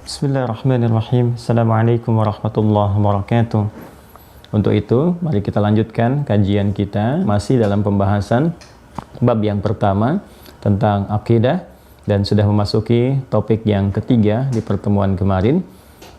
Bismillahirrahmanirrahim. Assalamualaikum warahmatullahi wabarakatuh. Untuk itu, mari kita lanjutkan kajian kita masih dalam pembahasan bab yang pertama tentang akidah dan sudah memasuki topik yang ketiga di pertemuan kemarin,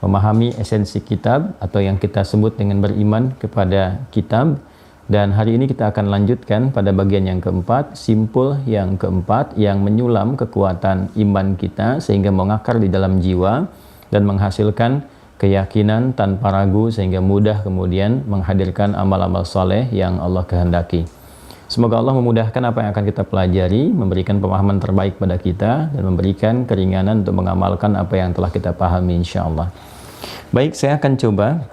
memahami esensi kitab atau yang kita sebut dengan beriman kepada kitab. Dan hari ini kita akan lanjutkan pada bagian yang keempat, simpul yang keempat yang menyulam kekuatan iman kita sehingga mengakar di dalam jiwa dan menghasilkan keyakinan tanpa ragu sehingga mudah kemudian menghadirkan amal-amal soleh yang Allah kehendaki. Semoga Allah memudahkan apa yang akan kita pelajari, memberikan pemahaman terbaik pada kita dan memberikan keringanan untuk mengamalkan apa yang telah kita pahami insyaAllah. Baik, saya akan coba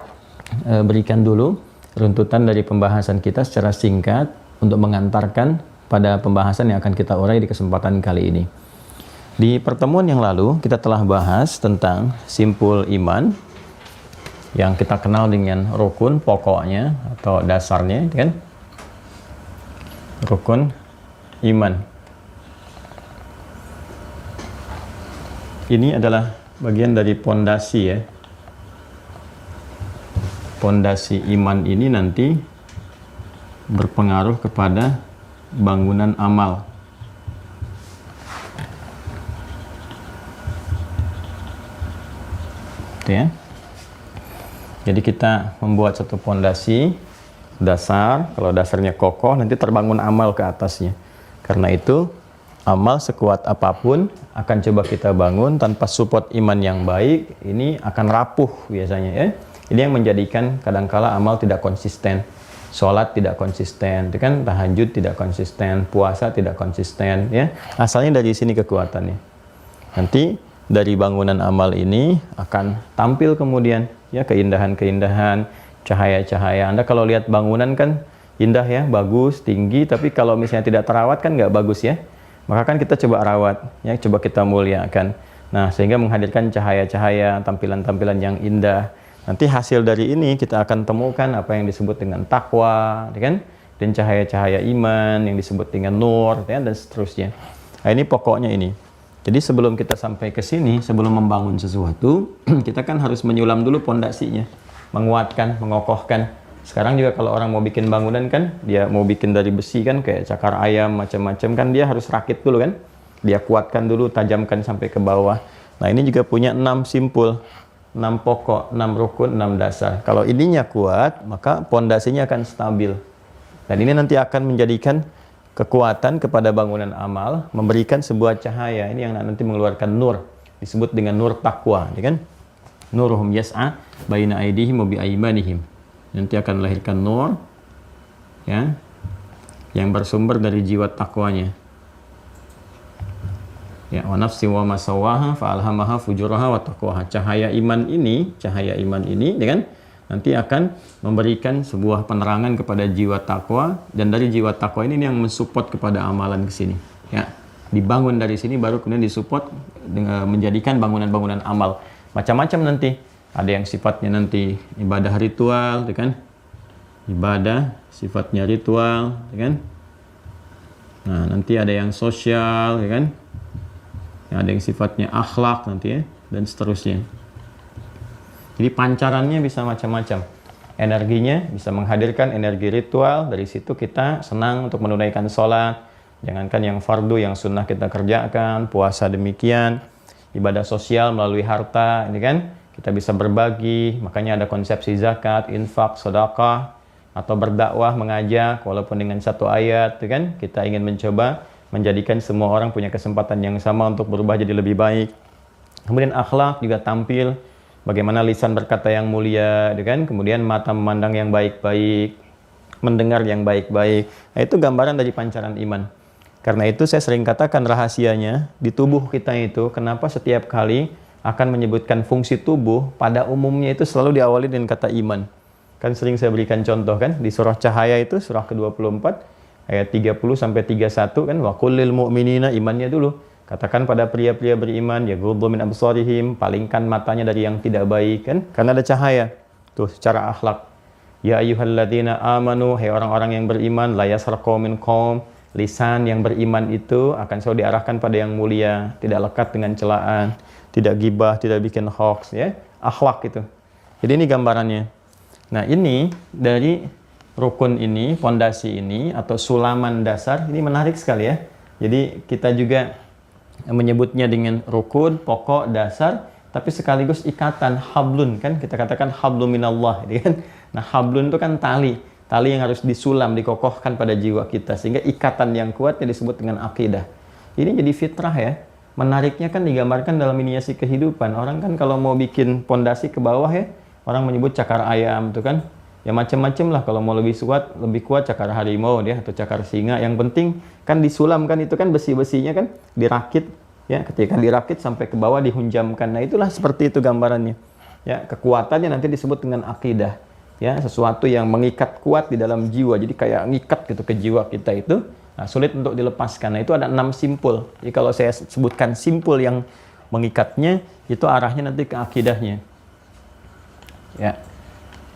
berikan dulu runtutan dari pembahasan kita secara singkat untuk mengantarkan pada pembahasan yang akan kita urai di kesempatan kali ini. Di pertemuan yang lalu kita telah bahas tentang simpul iman yang kita kenal dengan rukun pokoknya atau dasarnya, kan? Rukun iman. Ini adalah bagian dari pondasi ya. Pondasi iman ini nanti berpengaruh kepada bangunan amal. Gitu ya. Jadi kita membuat satu pondasi dasar, kalau dasarnya kokoh nanti terbangun amal ke atasnya. Karena itu amal sekuat apapun akan coba kita bangun tanpa support iman yang baik, ini akan rapuh biasanya ya. Ini yang menjadikan kadangkala amal tidak konsisten, sholat tidak konsisten, itu kan, tahajud tidak konsisten, puasa tidak konsisten, ya. Asalnya dari sini kekuatannya. Nanti dari bangunan amal ini akan tampil kemudian ya keindahan-keindahan, cahaya-cahaya. Anda kalau lihat bangunan kan indah ya, bagus, tinggi, tapi kalau misalnya tidak terawat kan nggak bagus ya. Maka kan kita coba rawat, ya, coba kita muliakan. Nah, sehingga menghadirkan cahaya-cahaya, tampilan-tampilan yang indah. Nanti hasil dari ini kita akan temukan apa yang disebut dengan takwa, kan? Dan cahaya-cahaya iman yang disebut dengan nur, ya, dan seterusnya. Nah, ini pokoknya ini. Jadi sebelum kita sampai ke sini, sebelum membangun sesuatu, kita kan harus menyulam dulu pondasinya, menguatkan, mengokohkan. Sekarang juga kalau orang mau bikin bangunan kan, dia mau bikin dari besi kan, kayak cakar ayam, macam-macam kan, dia harus rakit dulu kan. Dia kuatkan dulu, tajamkan sampai ke bawah. Nah, ini juga punya 6 simpul. 6 pokok, 6 rukun, 6 dasar. Kalau ininya kuat, maka pondasinya akan stabil. Dan ini nanti akan menjadikan kekuatan kepada bangunan amal, memberikan sebuah cahaya. Ini yang nanti mengeluarkan nur, disebut dengan nur takwa, ya kan? Nuruhum yas'a baina aydihim wa bi aymanihim. Nanti akan melahirkan nur, ya, yang bersumber dari jiwa takwanya. Ya, wa nafsi wa masawaha fa alhamaha fujuraha wa taqwaha. Cahaya iman ini, ya kan, nanti akan memberikan sebuah penerangan kepada jiwa takwa, dan dari jiwa takwa ini yang mensupport kepada amalan ke sini. Ya, dibangun dari sini baru kemudian disupport dengan menjadikan bangunan-bangunan amal. Macam-macam nanti. Ada yang sifatnya nanti ibadah ritual, ya kan? Ibadah sifatnya ritual, ya kan? Nah, nanti ada yang sosial, ya kan? Ada yang sifatnya akhlak nanti ya, dan seterusnya. Jadi pancarannya bisa macam-macam. Energinya bisa menghadirkan energi ritual, dari situ kita senang untuk menunaikan sholat. Jangankan yang fardu, yang sunnah kita kerjakan, puasa demikian. Ibadah sosial melalui harta, ini kan, kita bisa berbagi, makanya ada konsepsi zakat, infak, sedekah, atau berdakwah, mengajak, walaupun dengan satu ayat, itu kan, kita ingin mencoba menjadikan semua orang punya kesempatan yang sama untuk berubah jadi lebih baik. Kemudian akhlak juga tampil, bagaimana lisan berkata yang mulia, kan? Kemudian mata memandang yang baik-baik, mendengar yang baik-baik. Nah, itu gambaran dari pancaran iman. Karena itu saya sering katakan rahasianya di tubuh kita itu, kenapa setiap kali akan menyebutkan fungsi tubuh, pada umumnya itu selalu diawali dengan kata iman. Kan sering saya berikan contoh kan, di surah Cahaya itu, surah ke-24, ayat 30 sampai 31 kan, wa kullil mu'minina, imannya dulu. Katakan pada pria-pria beriman, yaghuddu min absarihim, palingkan matanya dari yang tidak baik kan, karena ada cahaya. Tuh secara akhlak. Ya ayyuhalladzina amanu, hai orang-orang yang beriman, la yaskhar qaumin qaum, lisan yang beriman itu akan selalu diarahkan pada yang mulia, tidak lekat dengan celaan, tidak gibah, tidak bikin hoax, ya, akhlak itu. Jadi ini gambarannya. Nah, ini dari rukun ini, fondasi ini atau sulaman dasar ini menarik sekali ya. Jadi kita juga menyebutnya dengan rukun, pokok, dasar, tapi sekaligus ikatan, hablun, kan kita katakan hablum minallah, gitu kan. Nah, hablun itu kan tali yang harus disulam, dikokohkan pada jiwa kita, sehingga ikatan yang kuatnya disebut dengan akidah. Ini jadi fitrah ya. Menariknya kan digambarkan dalam miniasi kehidupan. Orang kan kalau mau bikin pondasi ke bawah ya, orang menyebut cakar ayam tuh kan. Ya macam-macam lah, kalau mau lebih kuat cakar harimau dia atau cakar singa. Yang penting kan disulam kan, itu kan besi-besinya kan dirakit ya, ketika dirakit sampai ke bawah dihunjamkan. Nah, itulah seperti itu gambarannya. Ya, kekuatannya nanti disebut dengan akidah. Ya, sesuatu yang mengikat kuat di dalam jiwa. Jadi kayak ngikat gitu ke jiwa kita itu. Nah, sulit untuk dilepaskan. Nah, itu ada 6 simpul. Jadi kalau saya sebutkan simpul yang mengikatnya, itu arahnya nanti ke akidahnya. Ya.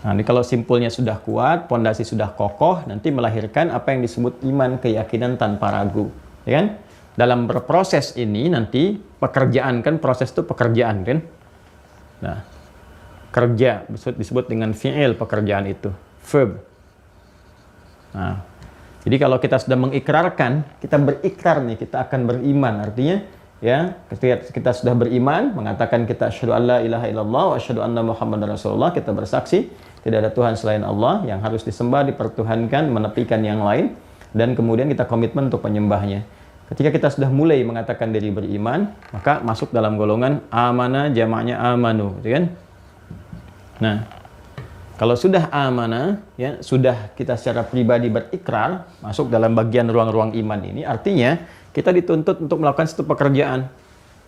Nah, ini kalau simpulnya sudah kuat, pondasi sudah kokoh, nanti melahirkan apa yang disebut iman, keyakinan tanpa ragu. Ya kan? Dalam berproses ini nanti pekerjaan, kan proses itu pekerjaan kan. Nah, kerja disebut dengan fi'il, pekerjaan itu, verb. Nah, jadi kalau kita sudah mengikrarkan, kita berikrar nih, kita akan beriman. Artinya ya, ketika kita sudah beriman, mengatakan kita asyhadu alla ilaha illallah wa asyhadu anna muhammadar rasulullah, kita bersaksi tidak ada Tuhan selain Allah yang harus disembah, dipertuhankan, menepikan yang lain, dan kemudian kita komitmen untuk penyembahnya. Ketika kita sudah mulai mengatakan diri beriman, maka masuk dalam golongan amana, jamaknya amanu, gitu kan? Nah, kalau sudah amanah, ya sudah kita secara pribadi berikrar, masuk dalam bagian ruang-ruang iman ini, artinya kita dituntut untuk melakukan satu pekerjaan.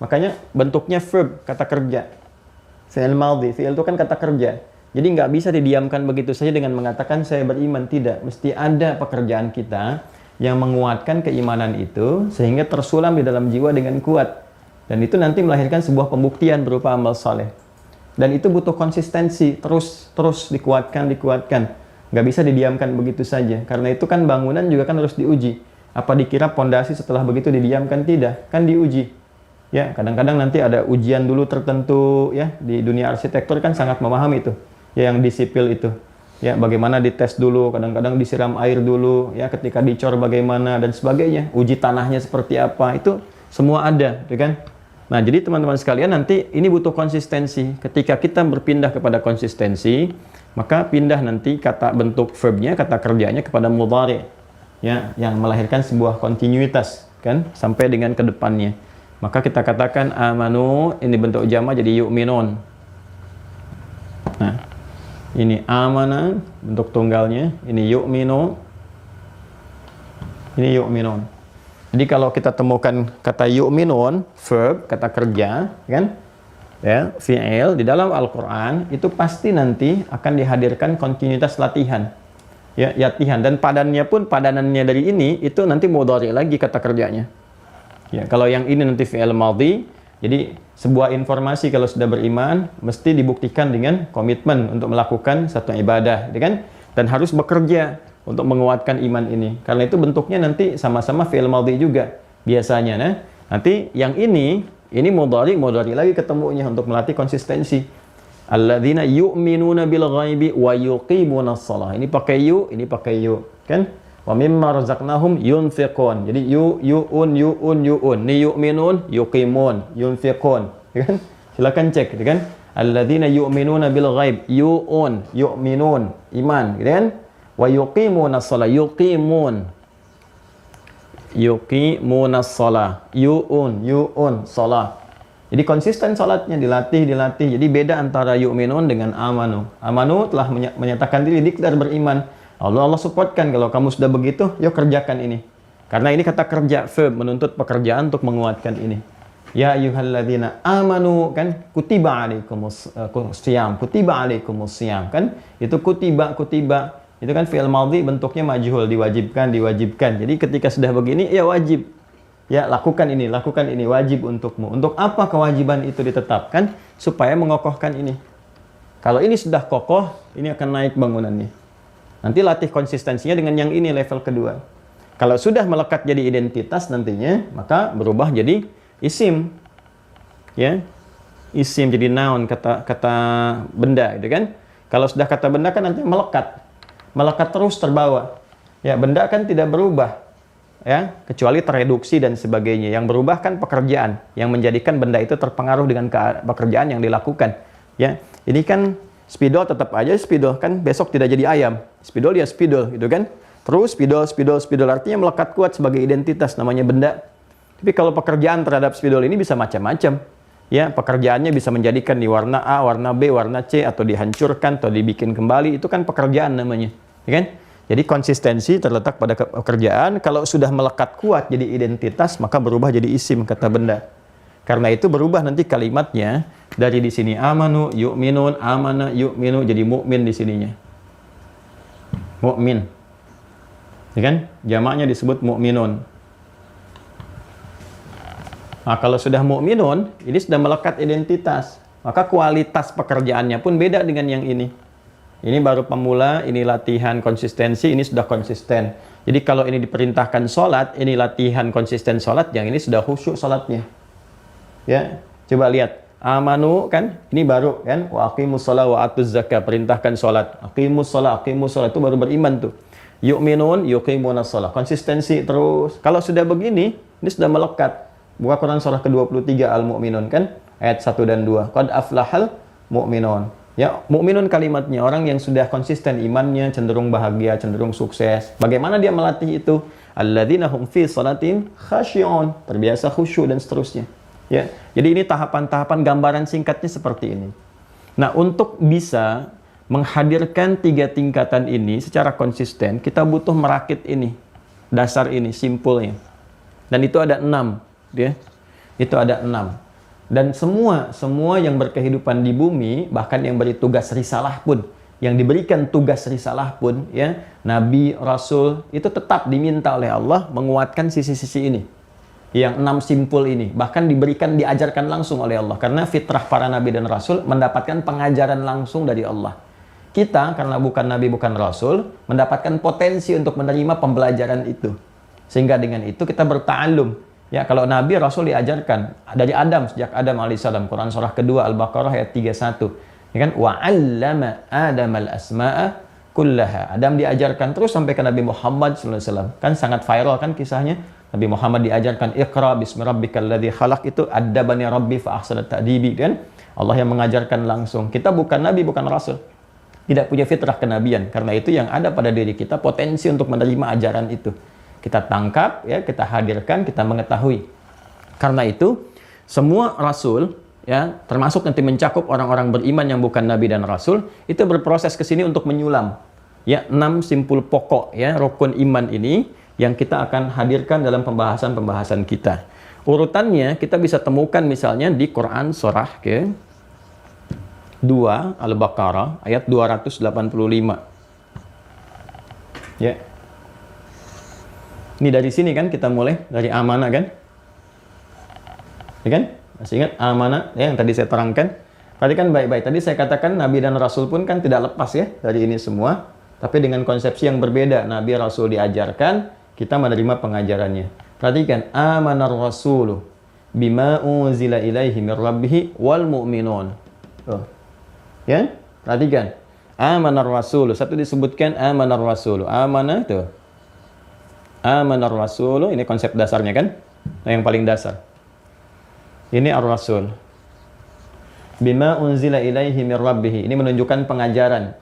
Makanya bentuknya verb, kata kerja. Fi'il madhi, fi'il itu kan kata kerja. Jadi nggak bisa didiamkan begitu saja dengan mengatakan saya beriman, tidak. Mesti ada pekerjaan kita yang menguatkan keimanan itu, sehingga tersulam di dalam jiwa dengan kuat. Dan itu nanti melahirkan sebuah pembuktian berupa amal saleh. Dan itu butuh konsistensi, terus dikuatkan. Nggak bisa didiamkan begitu saja. Karena itu kan bangunan juga kan harus diuji. Apa dikira pondasi setelah begitu didiamkan? Tidak, kan diuji. Ya, kadang-kadang nanti ada ujian dulu tertentu ya, di dunia arsitektur kan sangat memahami itu. Ya, yang di sipil itu. Ya, bagaimana dites dulu, kadang-kadang disiram air dulu, ya ketika dicor bagaimana dan sebagainya. Uji tanahnya seperti apa, itu semua ada, gitu kan? Nah, jadi teman-teman sekalian, nanti ini butuh konsistensi. Ketika kita berpindah kepada konsistensi, maka pindah nanti kata bentuk verbnya, kata kerjanya kepada mudhari, ya, yang melahirkan sebuah kontinuitas, kan, sampai dengan ke depannya. Maka kita katakan amanu, ini bentuk jama' jadi yu'minun. Nah, ini amana, bentuk tunggalnya, ini yu'minu, ini yu'minun. Jadi kalau kita temukan kata yu'minun, verb, kata kerja, kan? Ya, fi'il di dalam Al-Qur'an itu pasti nanti akan dihadirkan kontinuitas latihan. Ya, latihan, dan padanannya dari ini itu nanti mudhari lagi kata kerjanya. Ya, kalau yang ini nanti fi'il madhi, jadi sebuah informasi kalau sudah beriman mesti dibuktikan dengan komitmen untuk melakukan satu ibadah, kan? Dan harus bekerja untuk menguatkan iman ini. Karena itu bentuknya nanti sama-sama fi'il madhi juga biasanya. Nah, nanti yang ini mudhari lagi ketemunya untuk melatih konsistensi. Alladzina yu'minuna bil ghaibi wa yuqimunas shalah. Ini pakai yu, ini pakai yu, kan? Wa mimma razaqnahum yunfiqun. Jadi yu'un. Ni yu'minun, yuqimun, yunfiqun, kan? Silakan cek, kan? Alladzina yu'minuna bil ghaib, yu'minun, iman, kan? Wa yuqimunas shalah, yuqimunas shalah, yu'un, shalah. Jadi konsisten salatnya, dilatih. Jadi beda antara yu'minun dengan amanu. Amanu telah menyatakan diri, diklar beriman. Allah supportkan, kalau kamu sudah begitu, yuk kerjakan ini. Karena ini kata kerja, verb, menuntut pekerjaan untuk menguatkan ini. Ya ayyuhalladzina amanu, kan? Kutiba alaikumus siyam, kan? Itu kutiba. Itu kan fi'il madhi, bentuknya majhul, diwajibkan. Jadi ketika sudah begini, ya wajib. Ya, lakukan ini, wajib untukmu. Untuk apa kewajiban itu ditetapkan? Supaya mengokohkan ini. Kalau ini sudah kokoh, ini akan naik bangunannya. Nanti latih konsistensinya dengan yang ini, level kedua. Kalau sudah melekat jadi identitas nantinya, maka berubah jadi isim. Ya. Isim jadi noun, kata benda gitu kan. Kalau sudah kata benda kan nanti melekat. Melekat terus terbawa. Ya, benda kan tidak berubah. Ya, kecuali tereduksi dan sebagainya. Yang berubah kan pekerjaan yang menjadikan benda itu terpengaruh dengan pekerjaan yang dilakukan. Ya. Ini kan spidol tetap aja spidol kan besok tidak jadi ayam. Spidol ya spidol gitu kan. Terus spidol artinya melekat kuat sebagai identitas namanya benda. Tapi kalau pekerjaan terhadap spidol ini bisa macam-macam. Ya, pekerjaannya bisa menjadikan di warna A, warna B, warna C atau dihancurkan atau dibikin kembali, itu kan pekerjaan namanya, ya kan? Jadi konsistensi terletak pada pekerjaan. Kalau sudah melekat kuat jadi identitas, maka berubah jadi isim kata benda. Karena itu berubah nanti kalimatnya dari di sini amanu yu'minun, amana yu'minu jadi mukmin di sininya. Mukmin. Ya kan? Jamaknya disebut mukminun. Nah, kalau sudah mukminun, ini sudah melekat identitas. Maka kualitas pekerjaannya pun beda dengan yang ini. Ini baru pemula, ini latihan konsistensi, ini sudah konsisten. Jadi kalau ini diperintahkan sholat, ini latihan konsisten sholat, yang ini sudah khusyuk sholatnya. Ya, coba lihat. Amanu kan, ini baru kan. Wa aqimus shalah wa atuz zakah, perintahkan sholat. Aqimus shalah itu baru beriman tuh. Yu'minun, yuqimunas shalah. Konsistensi terus. Kalau sudah begini, ini sudah melekat. Buka Quran surah ke-23 Al-Mu'minun kan, ayat 1 dan 2. Qad aflahal mu'minun. Ya, mukminun kalimatnya orang yang sudah konsisten imannya, cenderung bahagia, cenderung sukses. Bagaimana dia melatih itu? Alladzina hum fi shalatin khashi'un, terbiasa khusyuk dan seterusnya. Ya. Jadi ini tahapan-tahapan gambaran singkatnya seperti ini. Nah, untuk bisa menghadirkan 3 tingkatan ini secara konsisten, kita butuh merakit ini, dasar ini, simpulnya. Dan itu ada 6, ya. Itu ada 6. Dan semua yang berkehidupan di bumi, bahkan yang beri tugas risalah pun, yang diberikan tugas risalah pun, ya, nabi, rasul, itu tetap diminta oleh Allah menguatkan sisi-sisi ini. Yang 6 simpul ini, bahkan diberikan, diajarkan langsung oleh Allah. Karena fitrah para nabi dan rasul mendapatkan pengajaran langsung dari Allah. Kita, karena bukan nabi, bukan rasul, mendapatkan potensi untuk menerima pembelajaran itu. Sehingga dengan itu kita berta'allum. Ya, kalau nabi, rasul diajarkan dari Adam, sejak Adam alaihissalam. Quran surah kedua Al-Baqarah ayat 31. Ya kan? Wa 'allama Adam al-asma'a kullaha. Adam diajarkan terus sampai ke Nabi Muhammad SAW. Kan sangat viral kan kisahnya. Nabi Muhammad diajarkan Iqra bismi rabbikal ladzi khalaq, itu adabani rabbi fa ahsana ta'dibi kan. Allah yang mengajarkan langsung. Kita bukan nabi, bukan rasul. Tidak punya fitrah kenabian. Karena itu yang ada pada diri kita potensi untuk menerima ajaran itu. Kita tangkap, ya, kita hadirkan, kita mengetahui. Karena itu semua rasul, ya, termasuk nanti mencakup orang-orang beriman yang bukan nabi dan rasul, itu berproses ke sini untuk menyulam, ya, 6 simpul pokok, ya, rukun iman ini yang kita akan hadirkan dalam pembahasan-pembahasan kita. Urutannya kita bisa temukan misalnya di Quran surah ke 2 Al-Baqarah ayat 285. Ya. Ini dari sini kan kita mulai dari amanah kan? Ya kan? Masih ingat amanah ya yang tadi saya terangkan? Tadi kan baik-baik. Tadi saya katakan Nabi dan Rasul pun kan tidak lepas ya dari ini semua. Tapi dengan konsepsi yang berbeda. Nabi Rasul diajarkan, kita menerima pengajarannya. Perhatikan. Amanar Rasulu bima unzila ilaihi mir rabbihi wal mu'minun. Tuh. Ya? Perhatikan. Amanar Rasulu. Satu disebutkan amanar Rasulu. Amanah itu. Amanar Rasulu, ini konsep dasarnya kan? Yang paling dasar. Ini Ar-Rasul. Bima unzila ilaihi mir rabbih. Ini menunjukkan pengajaran.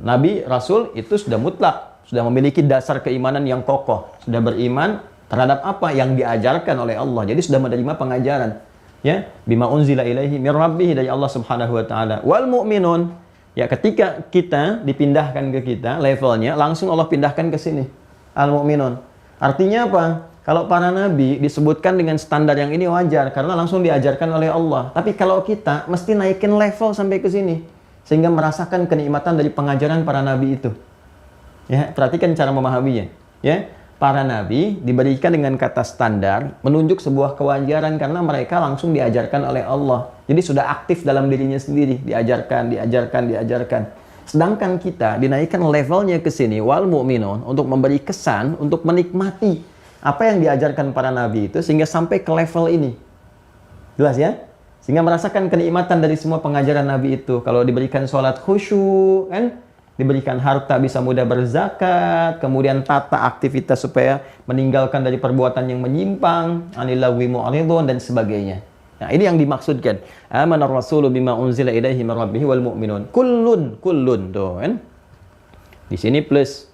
Nabi, Rasul itu sudah mutlak, sudah memiliki dasar keimanan yang kokoh, sudah beriman terhadap apa yang diajarkan oleh Allah. Jadi sudah menerima pengajaran. Ya, bima unzila ilaihi mir rabbih dari Allah Subhanahu wa taala. Wal mu'minun. Ya, ketika kita dipindahkan ke kita, levelnya langsung Allah pindahkan ke sini. Al-mu'minun. Artinya apa? Kalau para nabi disebutkan dengan standar yang ini wajar karena langsung diajarkan oleh Allah. Tapi kalau kita mesti naikin level sampai ke sini sehingga merasakan kenikmatan dari pengajaran para nabi itu. Ya, perhatikan cara memahaminya. Ya, para nabi diberikan dengan kata standar menunjuk sebuah kewajaran karena mereka langsung diajarkan oleh Allah. Jadi sudah aktif dalam dirinya sendiri, diajarkan. Sedangkan kita dinaikkan levelnya ke sini, wal mu'minun, untuk memberi kesan, untuk menikmati apa yang diajarkan para nabi itu, sehingga sampai ke level ini. Jelas ya? Sehingga merasakan kenikmatan dari semua pengajaran nabi itu. Kalau diberikan sholat khusyuk, kan? Diberikan harta bisa mudah berzakat, kemudian tata aktivitas supaya meninggalkan dari perbuatan yang menyimpang, anilagwi mu'ridun, dan sebagainya. Nah, ini yang dimaksudkan. Amanar rasulu bima unzila ilaihi min rabbih wal mu'minun. Kullun tuh kan. Di sini plus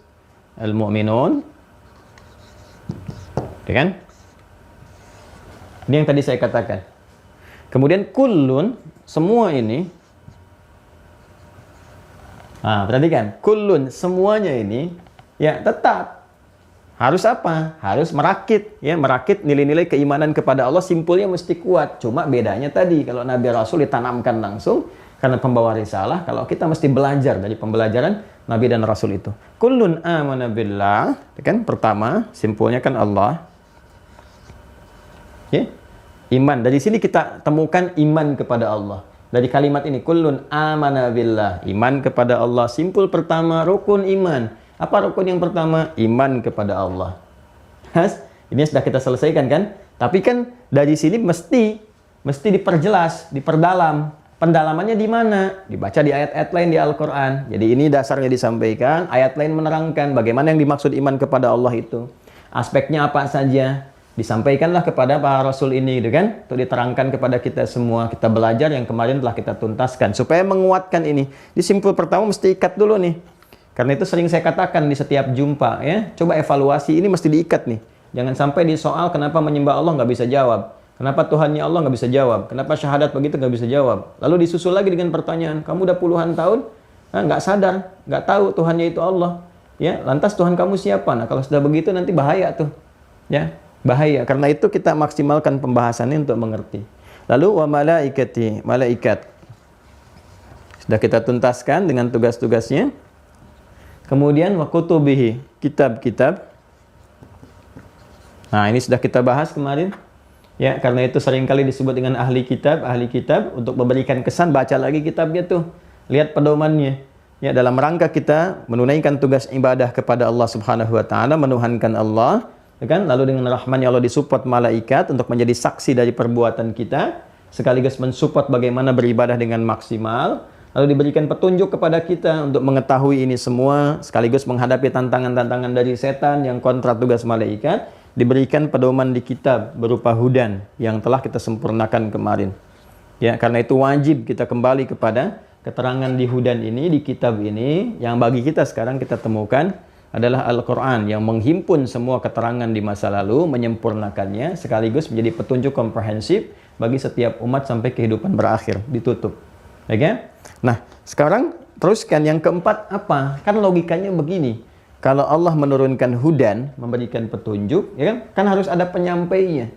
al mu'minun. Ya kan? Ini yang tadi saya katakan. Kemudian kullun, semua ini. Nah, perhatikan, kullun, semuanya ini ya tetap harus apa? Harus merakit, ya, merakit nilai-nilai keimanan kepada Allah. Simpulnya mesti kuat. Cuma bedanya tadi, kalau Nabi Rasul ditanamkan langsung karena pembawa risalah, kalau kita mesti belajar dari pembelajaran Nabi dan Rasul itu. Kullun amana billah, kan? Pertama, simpulnya kan Allah. Ya. Iman. Dari sini kita temukan iman kepada Allah. Dari kalimat ini, kullun amana billah, iman kepada Allah. Simpul pertama, rukun iman. Apa rukun yang pertama? Iman kepada Allah. Ini sudah kita selesaikan kan? Tapi kan dari sini mesti diperjelas, diperdalam. Pendalamannya di mana? Dibaca di ayat-ayat lain di Al-Quran. Jadi ini dasarnya disampaikan, ayat lain menerangkan bagaimana yang dimaksud iman kepada Allah itu. Aspeknya apa saja? Disampaikanlah kepada para Rasul ini, gitu kan? Untuk diterangkan kepada kita semua. Kita belajar yang kemarin telah kita tuntaskan. Supaya menguatkan ini. Di simpul pertama mesti ikat dulu nih. Karena itu sering saya katakan di setiap jumpa, ya. Coba evaluasi, ini mesti diikat nih. Jangan sampai di soal kenapa menyembah Allah nggak bisa jawab. Kenapa Tuhannya Allah nggak bisa jawab. Kenapa syahadat begitu nggak bisa jawab. Lalu disusul lagi dengan pertanyaan, kamu udah puluhan tahun, nggak sadar, nggak tahu Tuhannya itu Allah. Ya, lantas Tuhan kamu siapa? Nah, kalau sudah begitu nanti bahaya tuh. Ya, bahaya. Karena itu kita maksimalkan pembahasannya untuk mengerti. Lalu wa malaikati, malaikat. Sudah kita tuntaskan dengan tugas-tugasnya. Kemudian wa kutubihi, kitab-kitab. Nah, ini sudah kita bahas kemarin. Ya, karena itu seringkali disebut dengan ahli kitab untuk memberikan kesan, baca lagi kitabnya tuh. Lihat pedomannya. Ya, dalam rangka kita menunaikan tugas ibadah kepada Allah Subhanahu wa taala, menuhankan Allah, ya kan? Lalu dengan rahman-Nya Allah disupport malaikat untuk menjadi saksi dari perbuatan kita, sekaligus mensupport bagaimana beribadah dengan maksimal. Lalu diberikan petunjuk kepada kita untuk mengetahui ini semua, sekaligus menghadapi tantangan-tantangan dari setan yang kontra tugas malaikat. Diberikan pedoman di kitab berupa hudan yang telah kita sempurnakan kemarin. Ya, karena itu wajib kita kembali kepada keterangan di hudan ini, di kitab ini, yang bagi kita sekarang kita temukan adalah Al-Quran yang menghimpun semua keterangan di masa lalu, menyempurnakannya, sekaligus menjadi petunjuk komprehensif bagi setiap umat sampai kehidupan berakhir, ditutup. Ya, nah, sekarang teruskan yang keempat apa? Kan logikanya begini. Kalau Allah menurunkan hudan, memberikan petunjuk, ya kan harus ada penyampainya.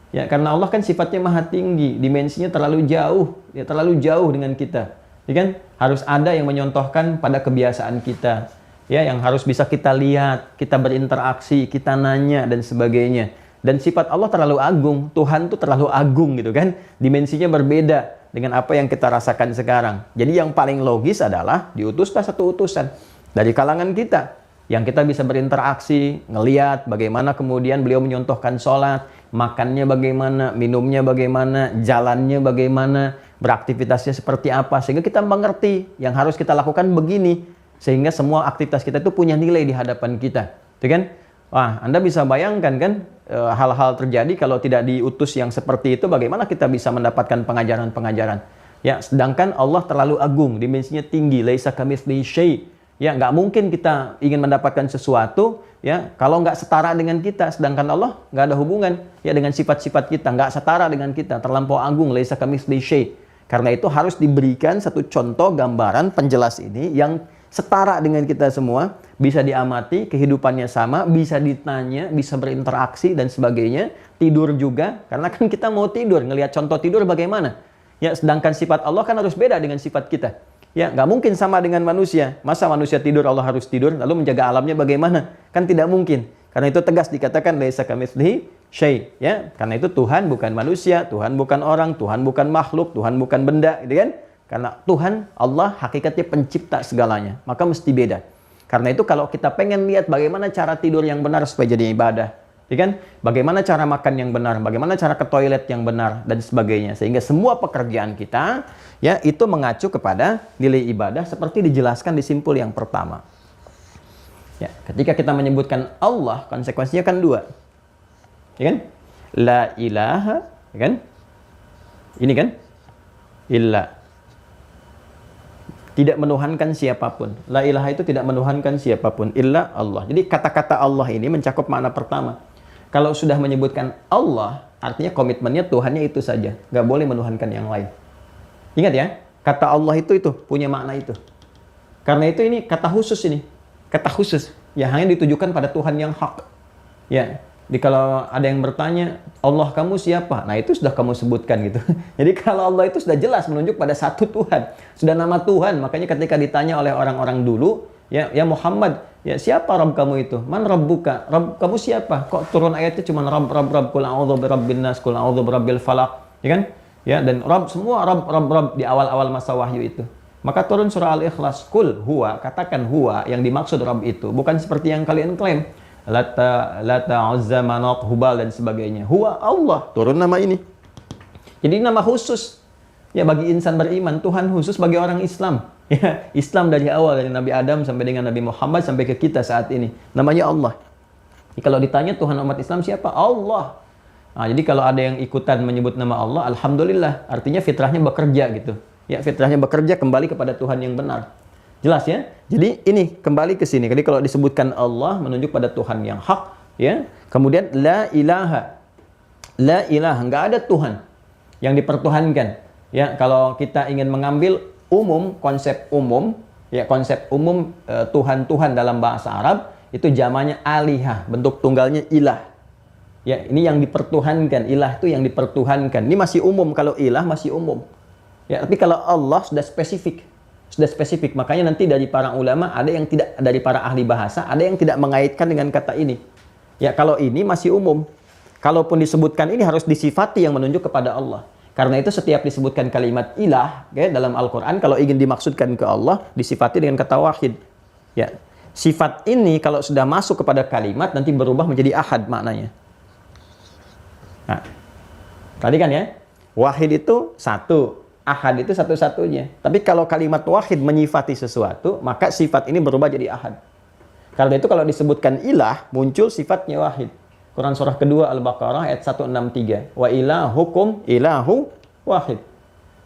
Ya, karena Allah kan sifatnya maha tinggi, dimensinya terlalu jauh, ya terlalu jauh dengan kita. Ya kan? Harus ada yang menyontohkan pada kebiasaan kita. Ya, yang harus bisa kita lihat, kita berinteraksi, kita nanya dan sebagainya. Dan sifat Allah terlalu agung, Tuhan tuh terlalu agung gitu kan. Dimensinya berbeda dengan apa yang kita rasakan sekarang. Jadi yang paling logis adalah diutuslah satu utusan dari kalangan kita. Yang kita bisa berinteraksi, ngeliat bagaimana kemudian beliau menyontohkan sholat, makannya bagaimana, minumnya bagaimana, jalannya bagaimana, beraktivitasnya seperti apa. Sehingga kita mengerti yang harus kita lakukan begini. Sehingga semua aktivitas kita itu punya nilai di hadapan kita. Itu kan? Wah, Anda bisa bayangkan kan hal-hal terjadi kalau tidak diutus yang seperti itu, bagaimana kita bisa mendapatkan pengajaran-pengajaran. Ya, sedangkan Allah terlalu agung, dimensinya tinggi, laisa kamitslihi syai'. Ya, nggak mungkin kita ingin mendapatkan sesuatu ya kalau nggak setara dengan kita. Sedangkan Allah nggak ada hubungan ya dengan sifat-sifat kita, nggak setara dengan kita, terlampau agung, laisa kamitslihi syai'. Karena itu harus diberikan satu contoh gambaran penjelas ini yang setara dengan kita semua, bisa diamati, kehidupannya sama, bisa ditanya, bisa berinteraksi dan sebagainya. Tidur juga, karena kan kita mau tidur, ngelihat contoh tidur bagaimana. Ya, sedangkan sifat Allah kan harus beda dengan sifat kita. Ya, nggak mungkin sama dengan manusia. Masa manusia tidur, Allah harus tidur, lalu menjaga alamnya bagaimana? Kan tidak mungkin. Karena itu tegas dikatakan laisa kamitslihi syai', ya. Karena itu Tuhan bukan manusia, Tuhan bukan orang, Tuhan bukan makhluk, Tuhan bukan benda, gitu kan? Karena Tuhan, Allah, hakikatnya pencipta segalanya. Maka mesti beda. Karena itu kalau kita pengen lihat bagaimana cara tidur yang benar supaya jadi ibadah, ya kan? Bagaimana cara makan yang benar, bagaimana cara ke toilet yang benar, dan sebagainya. Sehingga semua pekerjaan kita, ya, itu mengacu kepada nilai ibadah seperti dijelaskan di simpul yang pertama. Ya, ketika kita menyebutkan Allah, konsekuensinya kan dua. Ya kan? La ilaha, ya kan? Ini kan? Illa. Tidak menuhankan siapapun. La ilaha itu tidak menuhankan siapapun. Illa Allah. Jadi kata-kata Allah ini mencakup makna pertama. Kalau sudah menyebutkan Allah, artinya komitmennya Tuhannya itu saja. Nggak boleh menuhankan yang lain. Ingat ya, kata Allah itu punya makna itu. Karena itu ini kata khusus ini. Kata khusus yang hanya ditujukan pada Tuhan yang hak. Ya, jadi kalau ada yang bertanya, Allah kamu siapa? Nah, itu sudah kamu sebutkan gitu. Jadi kalau Allah itu sudah jelas menunjuk pada satu Tuhan. Sudah nama Tuhan. Makanya ketika ditanya oleh orang-orang dulu, ya Muhammad, ya siapa Rabb kamu itu? Man Rabbuka? Rabb kamu siapa? Kok turun ayatnya cuma Rabb, kul a'udzu birabbin nas, kul a'udzu birabbil falaq, ya kan? Ya, dan Rabb semua Rabb di awal-awal masa wahyu itu. Maka turun surah Al-Ikhlas, kul huwa, katakan huwa, yang dimaksud Rabb itu bukan seperti yang kalian klaim. Lata, Uzza, Manat, Hubal dan sebagainya. Huwa Allah, turun nama ini. Jadi nama khusus ya bagi insan beriman, Tuhan khusus bagi orang Islam. Ya, Islam dari awal, dari Nabi Adam sampai dengan Nabi Muhammad sampai ke kita saat ini. Namanya Allah. Jadi, kalau ditanya Tuhan umat Islam siapa? Allah. Nah, jadi kalau ada yang ikutan menyebut nama Allah, alhamdulillah, artinya fitrahnya bekerja gitu. Ya, fitrahnya bekerja kembali kepada Tuhan yang benar. Jelas ya? Jadi ini kembali ke sini. Jadi kalau disebutkan Allah menunjuk pada Tuhan yang hak, ya. Kemudian la ilaha. La ilaha, enggak ada Tuhan yang dipertuhankan. Ya, kalau kita ingin mengambil konsep umum, ya konsep umum Tuhan-Tuhan dalam bahasa Arab itu jamaknya alihah, bentuk tunggalnya ilah. Ya, ini yang dipertuhankan, ilah itu yang dipertuhankan. Ini masih umum, kalau ilah masih umum. Ya, tapi kalau Allah sudah spesifik. Sudah spesifik. Makanya nanti dari para ulama ada yang tidak, dari para ahli bahasa ada yang tidak mengaitkan dengan kata ini. Ya, kalau ini masih umum. Kalaupun disebutkan ini harus disifati yang menunjuk kepada Allah. Karena itu setiap disebutkan kalimat ilah ya, dalam Al-Qur'an kalau ingin dimaksudkan ke Allah disifati dengan kata wahid. Ya. Sifat ini kalau sudah masuk kepada kalimat nanti berubah menjadi ahad maknanya. Nah, tadi kan ya, wahid itu satu. Ahad itu satu-satunya. Tapi kalau kalimat wahid menyifati sesuatu, maka sifat ini berubah jadi ahad. Karena itu kalau disebutkan ilah, muncul sifatnya wahid. Quran surah kedua Al-Baqarah ayat 163. Wa ilahukum ilahu wahid.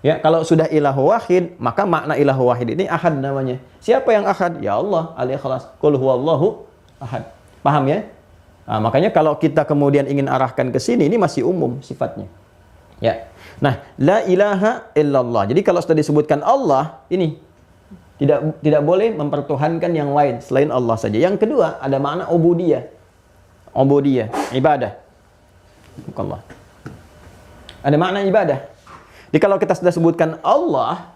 Ya, kalau sudah ilahu wahid, maka makna ilahu wahid ini ahad namanya. Siapa yang ahad? Ya Allah, Al-Ikhlas. Qul huwallahu ahad. Paham ya? Nah, makanya kalau kita kemudian ingin arahkan ke sini, ini masih umum sifatnya. Ya. Nah, la ilaha illallah. Jadi kalau sudah disebutkan Allah, ini tidak boleh mempertuhankan yang lain selain Allah saja. Yang kedua, ada makna ubudiyah. Ubudiyah, ibadah. Allah. Ada makna ibadah. Jadi kalau kita sudah sebutkan Allah,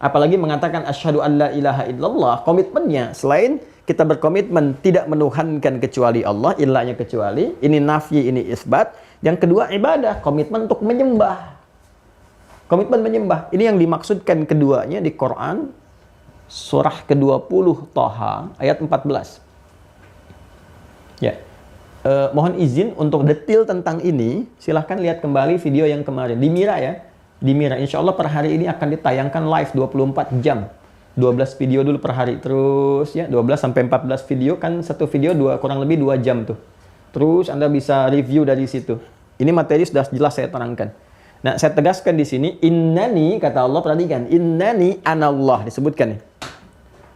apalagi mengatakan asyhadu an la ilaha illallah, komitmennya selain kita berkomitmen tidak menuhankan kecuali Allah, illanya kecuali, ini nafyi, ini isbat. Yang kedua ibadah, komitmen untuk menyembah. Komitmen menyembah. Ini yang dimaksudkan keduanya di Quran surah ke-20 Thaha ayat 14. Ya. Mohon izin untuk detail tentang ini, silahkan lihat kembali video yang kemarin di Mira ya. Di Mira, insya Allah per hari ini akan ditayangkan live 24 jam. 12 video dulu per hari terus ya, 12 sampai 14 video kan, satu video kurang lebih 2 jam tuh. Terus Anda bisa review dari situ. Ini materi sudah jelas saya terangkan. Nah, saya tegaskan di sini, innani, kata Allah, perhatikan, innani anallah, disebutkan nih.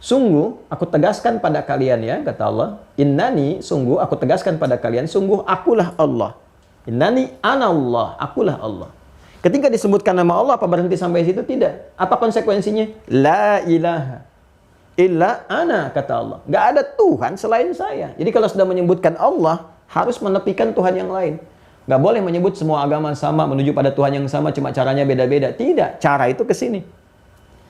Sungguh, aku tegaskan pada kalian ya, kata Allah. Innani, sungguh, aku tegaskan pada kalian, sungguh, akulah Allah. Innani anallah, akulah Allah. Ketika disebutkan nama Allah, apa berhenti sampai situ? Tidak. Apa konsekuensinya? La ilaha illa ana, kata Allah. Nggak ada Tuhan selain saya. Jadi kalau sudah menyebutkan Allah, harus menepikan Tuhan yang lain. Nggak boleh menyebut semua agama sama, menuju pada Tuhan yang sama, cuma caranya beda-beda. Tidak, cara itu ke sini.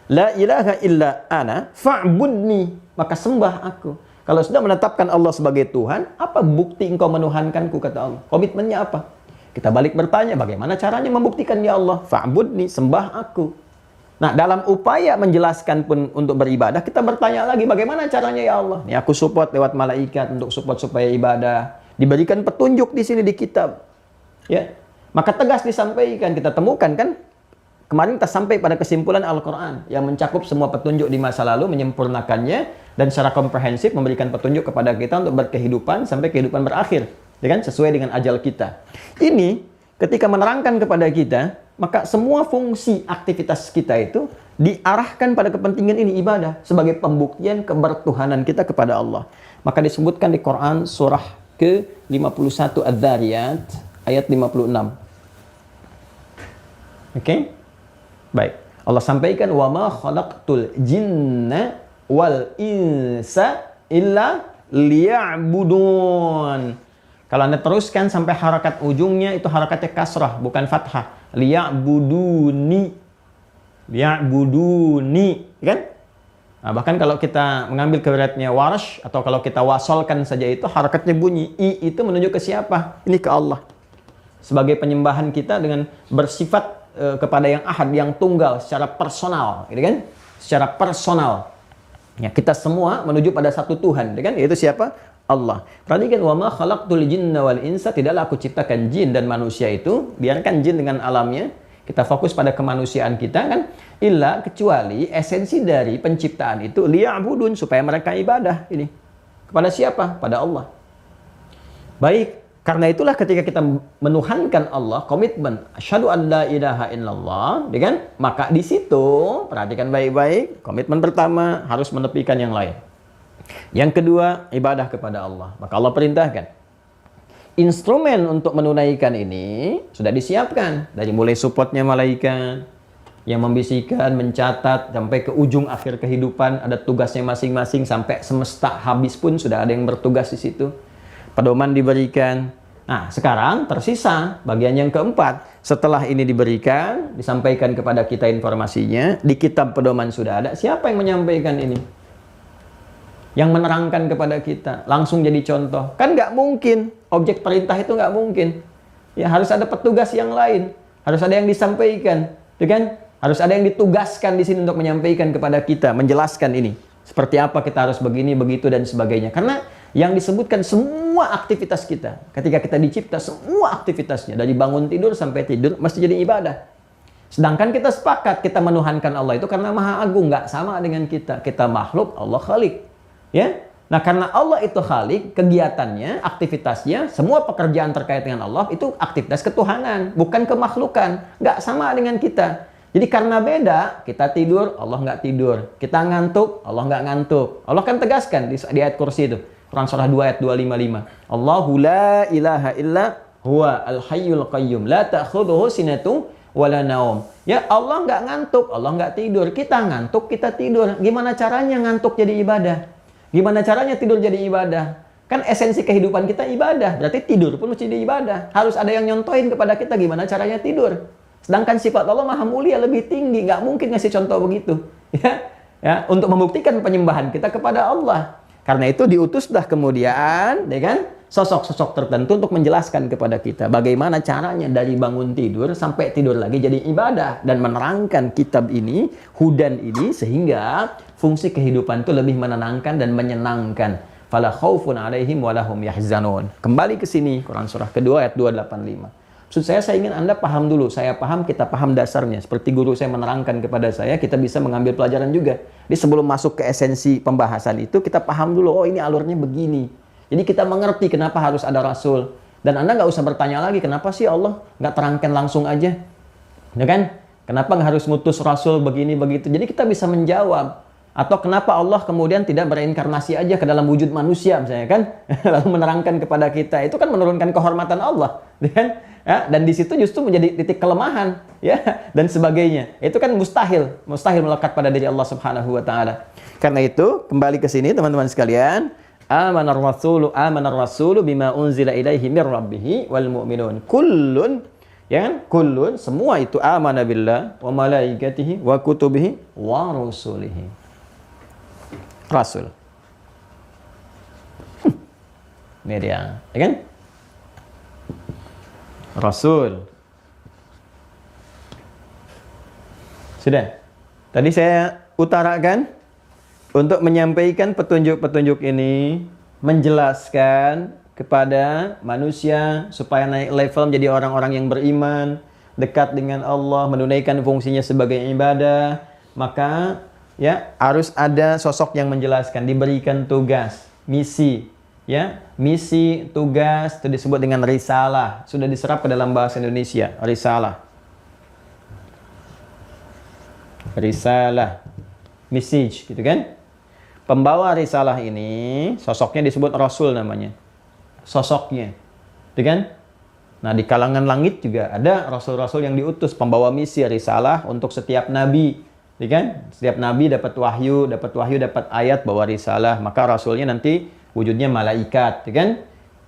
La ilaha illa ana fa'budni, maka sembah aku. Kalau sudah menetapkan Allah sebagai Tuhan, apa bukti engkau menuhankanku, kata Allah? Komitmennya apa? Kita balik bertanya, bagaimana caranya membuktikan ya Allah? Fa'budni, sembah aku. Nah, dalam upaya menjelaskan pun untuk beribadah, kita bertanya lagi, bagaimana caranya ya Allah? Nih aku support lewat malaikat untuk support supaya ibadah. Diberikan petunjuk di sini di kitab. Ya. Maka tegas disampaikan, kita temukan kan? Kemarin kita sampai pada kesimpulan Al-Quran yang mencakup semua petunjuk di masa lalu, menyempurnakannya, dan secara komprehensif memberikan petunjuk kepada kita untuk berkehidupan sampai kehidupan berakhir. Ya kan? Sesuai dengan ajal kita. Ini, ketika menerangkan kepada kita, maka semua fungsi aktivitas kita itu diarahkan pada kepentingan ini, ibadah, sebagai pembuktian kebertuhanan kita kepada Allah. Maka disebutkan di Quran surah ke-51 Adz-Dzariyat ayat 56. Oke? Baik. Allah sampaikan, "Wa ma khalaqtul jinna wal insa illa liya'budun." Kalau Anda teruskan sampai harakat ujungnya, itu harakatnya kasrah, bukan fathah. Liya'buduni. Liya'buduni. Kan? Nah, bahkan kalau kita mengambil keriwayatnya Warsh, atau kalau kita wasolkan saja itu, harakatnya bunyi. I itu menunjuk ke siapa? Ini ke Allah. Sebagai penyembahan kita dengan bersifat kepada yang ahad, yang tunggal, secara personal. Gitu kan? Secara personal. Ya, kita semua menuju pada satu Tuhan. Gitu kan? Yaitu siapa? Allah. Perhatikan, wa ma khalaqtul jinna wal insa, tidaklah aku ciptakan jin dan manusia itu, biarkan jin dengan alamnya, kita fokus pada kemanusiaan kita kan, illa kecuali esensi dari penciptaan itu liya'budun, supaya mereka ibadah ini. Kepada siapa? Pada Allah. Baik, karena itulah ketika kita menuhankan Allah, komitmen asyhadu an la ilaha illallah, ya kan? Maka di situ perhatikan baik-baik, komitmen pertama harus menepikan yang lain. Yang kedua, ibadah kepada Allah. Maka Allah perintahkan. Instrumen untuk menunaikan ini sudah disiapkan. Dari mulai supportnya malaikat, yang membisikkan, mencatat, sampai ke ujung akhir kehidupan, ada tugasnya masing-masing, sampai semesta habis pun sudah ada yang bertugas di situ. Pedoman diberikan. Nah, sekarang tersisa bagian yang keempat. Setelah ini diberikan, disampaikan kepada kita informasinya, di kitab pedoman sudah ada. Siapa yang menyampaikan ini? Yang menerangkan kepada kita, langsung jadi contoh. Kan nggak mungkin, objek perintah itu nggak mungkin. Ya, harus ada petugas yang lain, harus ada yang disampaikan, ya kan? Harus ada yang ditugaskan di sini untuk menyampaikan kepada kita, menjelaskan ini. Seperti apa kita harus begini, begitu, dan sebagainya. Karena yang disebutkan semua aktivitas kita, ketika kita dicipta, semua aktivitasnya, dari bangun tidur sampai tidur, mesti jadi ibadah. Sedangkan kita sepakat, kita menuhankan Allah itu karena Maha Agung, nggak sama dengan kita. Kita makhluk, Allah Khalik. Ya, nah karena Allah itu Khalik, kegiatannya, aktivitasnya, semua pekerjaan terkait dengan Allah itu aktivitas ketuhanan, bukan kemakhlukan, nggak sama dengan kita. Jadi karena beda, kita tidur, Allah nggak tidur, kita ngantuk, Allah nggak ngantuk. Allah kan tegaskan di ayat kursi itu, Quran surah 2 ayat 255. Allahu la ilaha illa huwa al-hayyul qayyum la ta'khudhuhu sinatun wala naum. Ya, Allah nggak ngantuk, Allah nggak tidur. Kita ngantuk, kita tidur. Gimana caranya ngantuk jadi ibadah? Gimana caranya tidur jadi ibadah? Kan esensi kehidupan kita ibadah. Berarti tidur pun mesti jadi ibadah. Harus ada yang nyontohin kepada kita gimana caranya tidur. Sedangkan sifat Allah maha mulia, lebih tinggi. Nggak mungkin ngasih contoh begitu. Ya, untuk membuktikan penyembahan kita kepada Allah. Karena itu diutuslah kemudian, ya kan, sosok-sosok tertentu untuk menjelaskan kepada kita bagaimana caranya dari bangun tidur sampai tidur lagi jadi ibadah, dan menerangkan kitab ini, hudan ini, sehingga fungsi kehidupan itu lebih menenangkan dan menyenangkan. Fala khaufun 'alaihim wa lahum yahzanun. Kembali ke sini, Quran surah kedua ayat 285. Maksud saya ingin Anda paham dulu, saya paham, kita paham dasarnya. Seperti guru saya menerangkan kepada saya, kita bisa mengambil pelajaran juga. Jadi sebelum masuk ke esensi pembahasan itu, kita paham dulu, oh ini alurnya begini. Jadi kita mengerti kenapa harus ada Rasul. Dan Anda nggak usah bertanya lagi, kenapa sih Allah nggak terangkan langsung aja? Ya kan? Kenapa nggak harus mutus Rasul begini, begitu? Jadi kita bisa menjawab. Atau kenapa Allah kemudian tidak bereinkarnasi aja ke dalam wujud manusia, misalnya kan? Lalu menerangkan kepada kita. Itu kan menurunkan kehormatan Allah. Ya kan? Ya, dan di situ justru menjadi titik kelemahan. Ya, dan sebagainya. Itu kan mustahil. Mustahil melekat pada diri Allah Subhanahu wa Ta'ala. Karena itu, kembali ke sini teman-teman sekalian. Amanar rasulu bima unzila ilaihi mir rabbihi wal mu'minun kullun, ya kan? Kullun, semua itu amana billah wa malaikatihi wa kutubihi wa rusulihi. Rasul. Ini dia, ya kan? Rasul. Sudah. Tadi saya utarakan untuk menyampaikan petunjuk-petunjuk ini, menjelaskan kepada manusia supaya naik level menjadi orang-orang yang beriman, dekat dengan Allah, menunaikan fungsinya sebagai ibadah. Maka ya harus ada sosok yang menjelaskan, diberikan tugas, misi, ya, misi, tugas itu disebut dengan risalah. Sudah diserap ke dalam bahasa Indonesia, risalah. Risalah, message, gitu kan? Pembawa risalah ini sosoknya disebut Rasul namanya. Sosoknya, gitu kan? Nah, di kalangan langit juga ada rasul-rasul yang diutus, pembawa misi risalah untuk setiap nabi, gitu kan? Setiap nabi dapat wahyu, dapat ayat bawa risalah, maka rasulnya nanti wujudnya malaikat, gitu kan?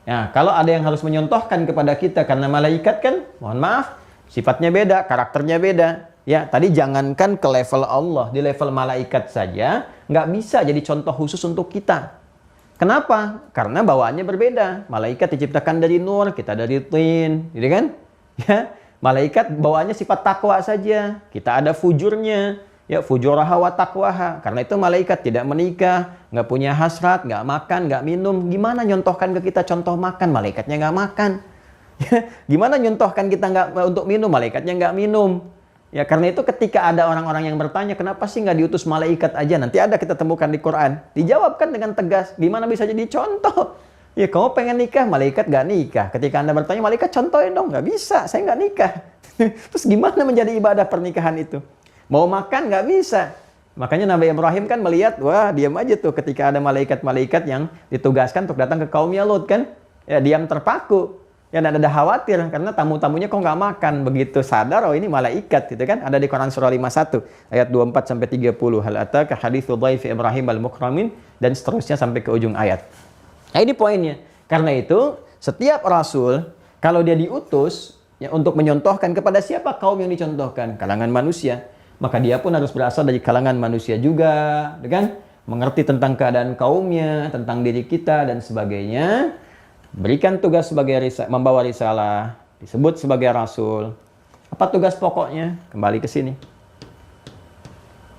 Nah, kalau ada yang harus menyontohkan kepada kita karena malaikat kan, mohon maaf, sifatnya beda, karakternya beda. Ya, tadi jangankan ke level Allah, di level malaikat saja nggak bisa jadi contoh khusus untuk kita. Kenapa? Karena bawaannya berbeda. Malaikat diciptakan dari nur, kita dari tin, gitu kan? Ya, malaikat bawaannya sifat takwa saja. Kita ada fujurnya, ya fujuraha wa taqwaha. Karena itu malaikat tidak menikah, nggak punya hasrat, nggak makan, nggak minum. Gimana nyontohkan ke kita contoh makan? Malaikatnya nggak makan. Gimana nyontohkan kita nggak untuk minum? Malaikatnya nggak minum. Ya, karena itu ketika ada orang-orang yang bertanya, kenapa sih nggak diutus malaikat aja? Nanti ada kita temukan di Quran. Dijawabkan dengan tegas, gimana bisa jadi contoh? Ya, kamu pengen nikah, malaikat nggak nikah. Ketika Anda bertanya, malaikat contohin dong. Nggak bisa, saya nggak nikah. Terus gimana menjadi ibadah pernikahan itu? Mau makan nggak bisa. Makanya Nabi Ibrahim kan melihat, wah diam aja tuh ketika ada malaikat-malaikat yang ditugaskan untuk datang ke kaumnya Lut kan. Ya, diam terpaku. Ya, dan ada khawatir karena tamu-tamunya kok nggak makan. Begitu sadar, oh ini malaikat, gitu kan? Ada di Quran surah 51 ayat 24 sampai 30. Hal ataka haditsu dhaifi Ibrahim al-mukramin, dan seterusnya sampai ke ujung ayat. Nah, ini poinnya. Karena itu setiap rasul kalau dia diutus ya untuk menyontohkan kepada siapa kaum yang dicontohkan, kalangan manusia, maka dia pun harus berasal dari kalangan manusia juga, kan? Mengerti tentang keadaan kaumnya, tentang diri kita dan sebagainya. Berikan tugas sebagai membawa risalah, disebut sebagai rasul. Apa tugas pokoknya? Kembali ke sini.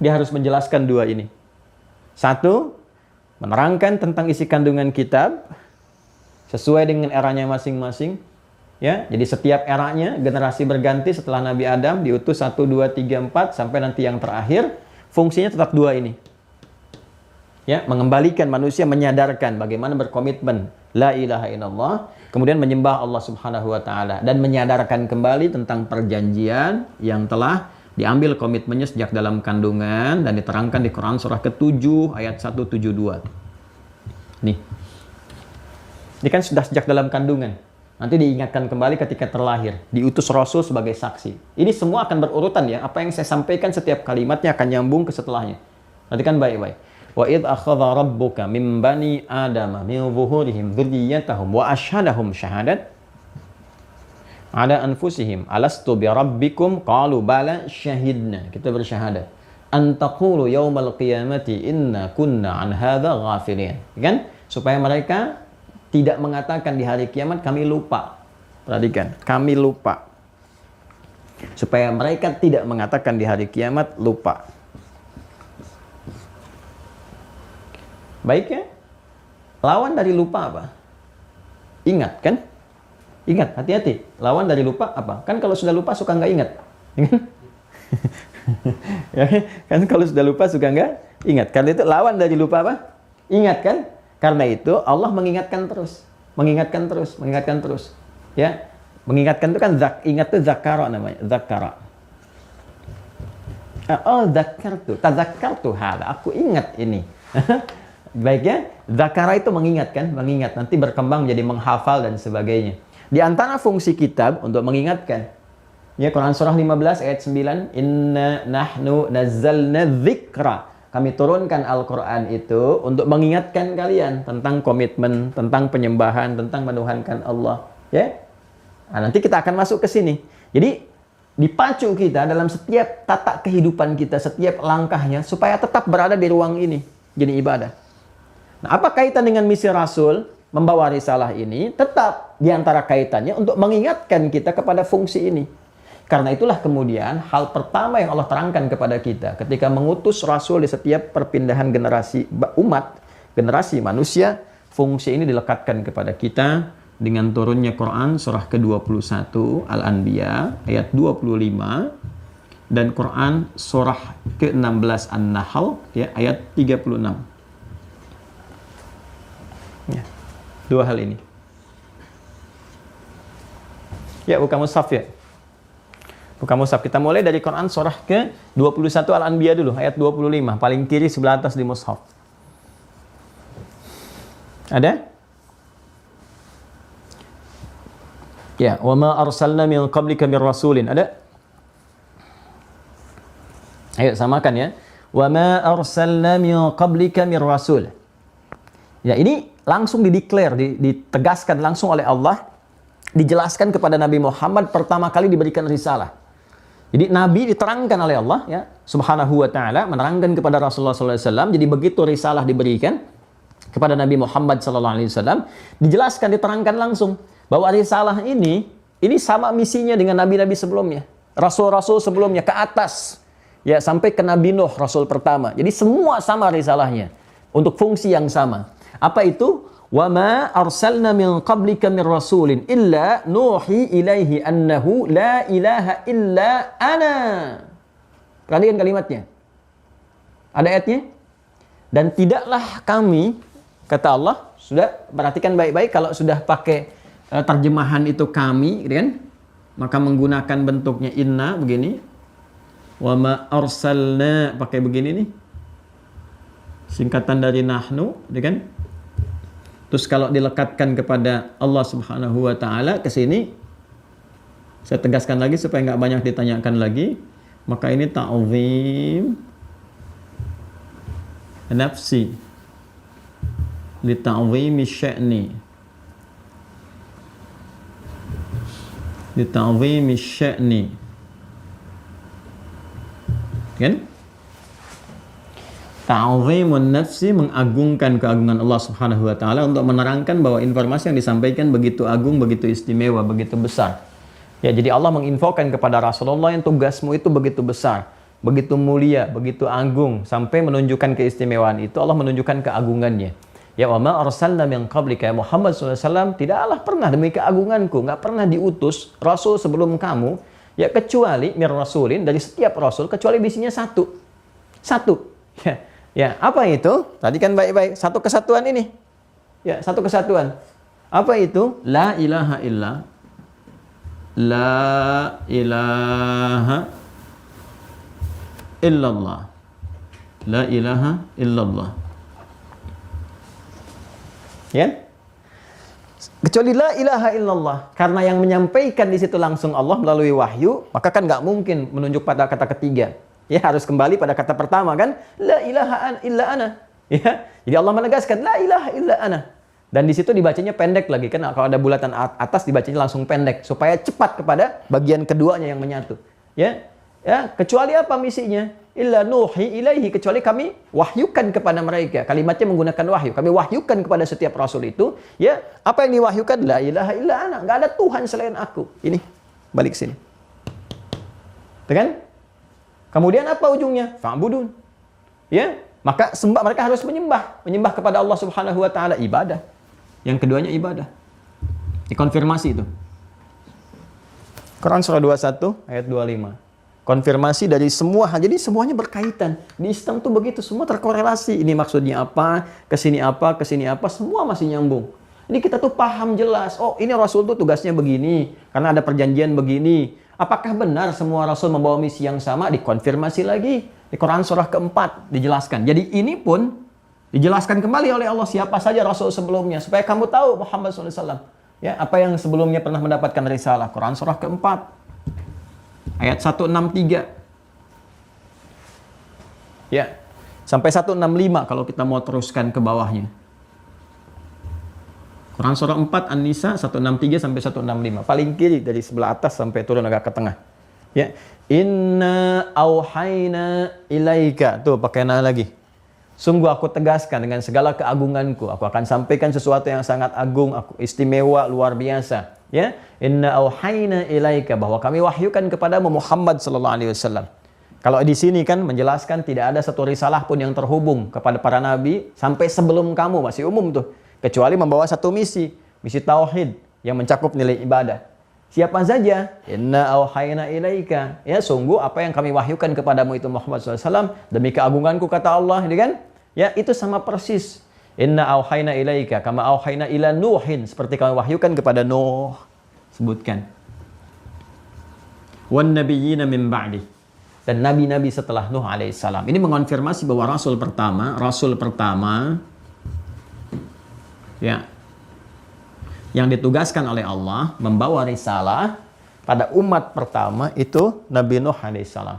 Dia harus menjelaskan dua ini. Satu, menerangkan tentang isi kandungan kitab sesuai dengan eranya masing-masing. Ya, jadi setiap eranya generasi berganti setelah Nabi Adam diutus 1, 2, 3, 4 sampai nanti yang terakhir, fungsinya tetap dua ini. Ya, mengembalikan manusia, menyadarkan bagaimana berkomitmen la ilaha illallah, kemudian menyembah Allah Subhanahu wa taala dan menyadarkan kembali tentang perjanjian yang telah diambil komitmennya sejak dalam kandungan dan diterangkan di Quran surah ke-7 ayat 172. Nih. Ini kan sudah sejak dalam kandungan. Nanti diingatkan kembali ketika terlahir, diutus rasul sebagai saksi. Ini semua akan berurutan ya, apa yang saya sampaikan setiap kalimatnya akan nyambung ke setelahnya. Perhatikan baik-baik. Wa idh akhadha rabbuka min bani adama min zuhurihim dzurriyyatahum wa asyhadahum syahadat ala anfusihim alastu bi rabbikum qalu bala syahidna. Kita bersyahadat an taqulu yaumal qiyamati inna kunna an hadza ghafilin. Kan? Supaya mereka tidak mengatakan di hari kiamat kami lupa. Perhatikan, kami lupa. Supaya mereka tidak mengatakan di hari kiamat lupa. Baik ya? Lawan dari lupa apa? Ingat kan? Ingat, hati-hati. Lawan dari lupa apa? Kan kalau sudah lupa suka nggak ingat. Ya, kan kalau sudah lupa suka nggak ingat. Karena itu lawan dari lupa apa? Ingat kan? Karena itu Allah mengingatkan terus. Mengingatkan terus, mengingatkan terus. Ya, mengingatkan itu kan ingat itu zakara namanya. Zakara. Oh, zakartu. Tazakartu hal. Aku ingat ini. Baiknya, zakara itu mengingatkan, mengingat, nanti berkembang menjadi menghafal dan sebagainya. Di antara fungsi kitab untuk mengingatkan. Ya, Quran surah 15 ayat 9, inna nahnu nazzalna dzikra. Kami turunkan Al-Qur'an itu untuk mengingatkan kalian tentang komitmen, tentang penyembahan, tentang menuhankan Allah, ya. Nah, nanti kita akan masuk ke sini. Jadi dipacu kita dalam setiap tata kehidupan kita, setiap langkahnya supaya tetap berada di ruang ini, jadi ibadah. Nah, apa kaitan dengan misi Rasul membawa risalah ini? Tetap diantara kaitannya untuk mengingatkan kita kepada fungsi ini. Karena itulah kemudian hal pertama yang Allah terangkan kepada kita ketika mengutus Rasul di setiap perpindahan generasi umat, generasi manusia, fungsi ini dilekatkan kepada kita dengan turunnya Quran surah ke-21 Al-Anbiya ayat 25 dan Quran surah ke-16 An-Nahl ya, ayat 36. Ya, dua hal ini. Ya, buka mushaf ya. Buka mushaf. Kita mulai dari Quran surah ke-21 Al-Anbiya dulu, ayat 25. Paling kiri sebelah atas di mushaf. Ada? Ya, wa ma arsalna min qablika min rasulin. Ada? Ayo samakan ya. Wa ma arsalna min qablika min rasul. Ya, ini langsung dideklar, ditegaskan langsung oleh Allah, dijelaskan kepada Nabi Muhammad pertama kali diberikan risalah. Jadi Nabi diterangkan oleh Allah ya, Subhanahu wa taala menerangkan kepada Rasulullah SAW. Jadi begitu risalah diberikan kepada Nabi Muhammad SAW, dijelaskan, diterangkan langsung bahwa risalah ini sama misinya dengan nabi-nabi sebelumnya, rasul-rasul sebelumnya ke atas ya, sampai ke Nabi Nuh, rasul pertama. Jadi semua sama risalahnya untuk fungsi yang sama. Apa itu? Wa ma arsalna min qablika min rasulin illa nuhi ilaihi annahu la ilaha illa ana. Perhatikan kalimatnya. Ada ayatnya? Dan tidaklah kami, kata Allah, sudah perhatikan baik-baik kalau sudah pakai terjemahan itu kami, gitu kan? Maka menggunakan bentuknya inna begini. Wa ma arsalna pakai begini nih. Singkatan dari nahnu, gitu kan? Terus kalau dilekatkan kepada Allah Subhanahu wa taala ke sini, saya tegaskan lagi supaya nggak banyak ditanyakan lagi, maka ini ta'zim nafsi li ta'zimi sya'ni. Li ta'zimi sya'ni. Kan? Ta'zimun nafsi, mengagungkan keagungan Allah Subhanahu wa taala untuk menerangkan bahwa informasi yang disampaikan begitu agung, begitu istimewa, begitu besar. Ya, jadi Allah menginfokan kepada Rasulullah yang tugasmu itu begitu besar, begitu mulia, begitu agung, sampai menunjukkan keistimewaan itu Allah menunjukkan keagungannya. Ya, wa ma arsalna min qablika ya Muhammad SAW, tidaklah pernah demi keagunganku, enggak pernah diutus rasul sebelum kamu ya kecuali mir rasulin, dari setiap rasul kecuali misinya satu. Ya. Ya, apa itu? Tadi kan baik-baik, satu kesatuan ini. Ya, satu kesatuan. Apa itu? La ilaha illa. La ilaha illallah. La ilaha illallah. Ya? Kecuali la ilaha illallah. Karena yang menyampaikan di situ langsung Allah melalui wahyu, maka kan nggak mungkin menunjuk pada kata ketiga. Ya, harus kembali pada kata pertama kan, la ilaha illa ana. Ya, jadi Allah menegaskan la ilaha illa ana. Dan di situ dibacanya pendek lagi kan, kalau ada bulatan atas dibacanya langsung pendek supaya cepat kepada bagian keduanya yang menyatu. Ya. Ya, kecuali apa misinya? Illa nuhi ilaihi, kecuali kami wahyukan kepada mereka. Kalimatnya menggunakan wahyu. Kami wahyukan kepada setiap rasul itu, ya, apa yang diwahyukan? La ilaha illa ana, enggak ada Tuhan selain aku. Ini balik sini. Tuh kan? Kemudian apa ujungnya? Fa'budun. Ya, maka mereka harus menyembah kepada Allah Subhanahu wa taala, ibadah. Yang keduanya ibadah. Dikonfirmasi itu. Quran surah 21 ayat 25. Konfirmasi dari semua, jadi semuanya berkaitan. Di Islam tuh begitu, semua terkorelasi. Ini maksudnya apa, kesini apa, semua masih nyambung. Ini kita tuh paham jelas, oh ini Rasul tuh tugasnya begini, karena ada perjanjian begini. Apakah benar semua Rasul membawa misi yang sama? Dikonfirmasi lagi. Di Quran surah keempat dijelaskan. Jadi ini pun dijelaskan kembali oleh Allah siapa saja Rasul sebelumnya. Supaya kamu tahu Muhammad SAW. Ya, apa yang sebelumnya pernah mendapatkan risalah. Quran surah keempat. Ayat 163. Ya, sampai 165 kalau kita mau teruskan ke bawahnya. Quran surah 4 An-Nisa 163 sampai 165. Paling kiri dari sebelah atas sampai turun agak ke tengah. Ya. Inna auhayna ilaika. Tuh pakai na lagi. Sungguh aku tegaskan dengan segala keagunganku. Aku akan sampaikan sesuatu yang sangat agung, aku istimewa, luar biasa. Ya, inna auhayna ilaika, bahwa kami wahyukan kepadamu Muhammad sallallahu alaihi wasallam. Kalau di sini kan menjelaskan tidak ada satu risalah pun yang terhubung kepada para nabi sampai sebelum kamu, masih umum tuh, kecuali membawa satu misi tauhid yang mencakup nilai ibadah. Siapa saja? Inna auhayna ilaika. Ya, sungguh apa yang kami wahyukan kepadamu itu Muhammad SAW, demi keagunganku kata Allah, ini kan? Ya, itu sama persis. Inna auhayna ilaika kama auhayna ila Nuhin, seperti kami wahyukan kepada Nuh. Sebutkan. Wan nabiyyina min ba'di, dan nabi-nabi setelah Nuh alaihissalam. Ini mengonfirmasi bahwa rasul pertama ya, yang ditugaskan oleh Allah membawa risalah pada umat pertama itu Nabi Nuh alaihissalam.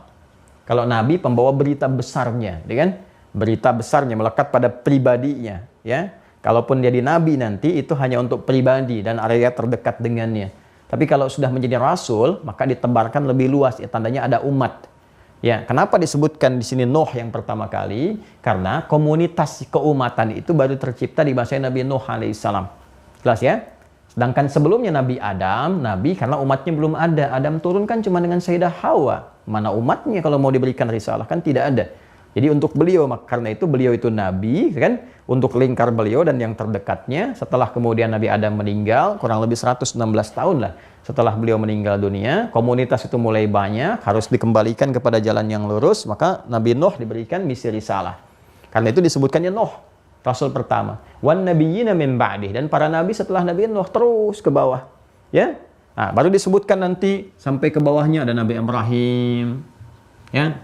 Kalau Nabi pembawa berita besarnya, ya kan? Berita besarnya melekat pada pribadinya, ya. Kalaupun jadi Nabi nanti itu hanya untuk pribadi dan area terdekat dengannya. Tapi kalau sudah menjadi Rasul, maka ditebarkan lebih luas, ya, tandanya ada umat. Ya, kenapa disebutkan di sini Nuh yang pertama kali? Karena komunitas keumatan itu baru tercipta di masa Nabi Nuh alaihissalam. Jelas ya? Sedangkan sebelumnya Nabi Adam, Nabi karena umatnya belum ada. Adam turun kan cuma dengan Sayyidah Hawa. Mana umatnya kalau mau diberikan risalah? Kan tidak ada. Jadi untuk beliau, karena itu beliau itu Nabi, kan? Untuk lingkar beliau dan yang terdekatnya, setelah kemudian Nabi Adam meninggal, kurang lebih 116 tahun lah. Setelah beliau meninggal dunia, komunitas itu mulai banyak, harus dikembalikan kepada jalan yang lurus, maka Nabi Nuh diberikan misi risalah. Karena itu disebutkannya Nuh, Rasul pertama. Wan nabiyyina min ba'dih, dan para nabi setelah Nabi Nuh terus ke bawah. Ya. Nah, baru disebutkan nanti sampai ke bawahnya ada Nabi Ibrahim. Ya.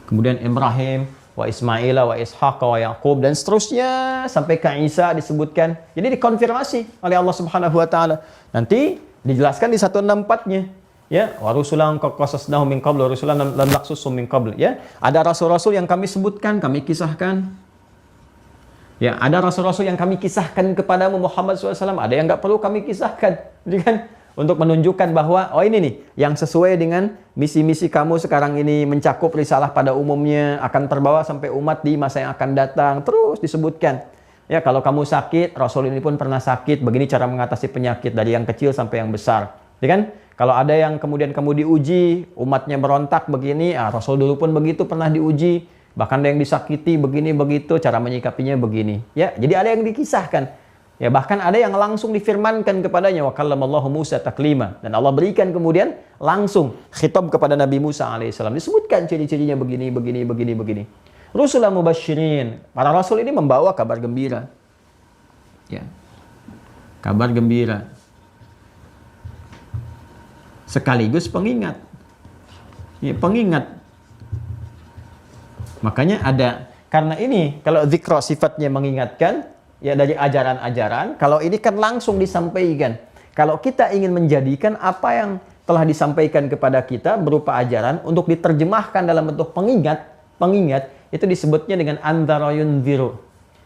Kemudian Ibrahim, wa Ismaila, wa Ishaq, wa Yaqub, dan seterusnya sampai ke Isa disebutkan. Jadi dikonfirmasi oleh Allah Subhanahu wa taala. Nanti dijelaskan di 164-nya. Ya, wa rusulan qasasnahum min qabl wa rusulan lam naqsushum min qabl, ya. Ada rasul-rasul yang kami sebutkan, kami kisahkan. Ya, ada rasul-rasul yang kami kisahkan kepadamu Muhammad SAW, ada yang nggak perlu kami kisahkan, kan? Untuk menunjukkan bahwa oh ini nih yang sesuai dengan misi-misi kamu sekarang ini, mencakup risalah pada umumnya, akan terbawa sampai umat di masa yang akan datang, terus disebutkan. Ya, kalau kamu sakit, rasul ini pun pernah sakit, begini cara mengatasi penyakit dari yang kecil sampai yang besar, ya kan? Kalau ada yang kemudian kamu diuji, umatnya berontak begini, Rasul dulu pun begitu pernah diuji, bahkan ada yang disakiti begini begitu, cara menyikapinya begini. Ya, jadi ada yang dikisahkan. Ya, bahkan ada yang langsung difirmankan kepadanya, wa kallamallahu Musa taklima, dan Allah berikan kemudian langsung khitab kepada Nabi Musa alaihissalam. Disebutkan ciri-cirinya begini. Rusulan mubasyirin, para rasul ini membawa kabar gembira. Ya. Kabar gembira. Sekaligus pengingat. Ya, pengingat. Makanya ada, karena ini kalau dzikra sifatnya mengingatkan, ya dari ajaran-ajaran, kalau ini kan langsung disampaikan. Kalau kita ingin menjadikan apa yang telah disampaikan kepada kita berupa ajaran untuk diterjemahkan dalam bentuk pengingat itu disebutnya dengan andzara yundziru.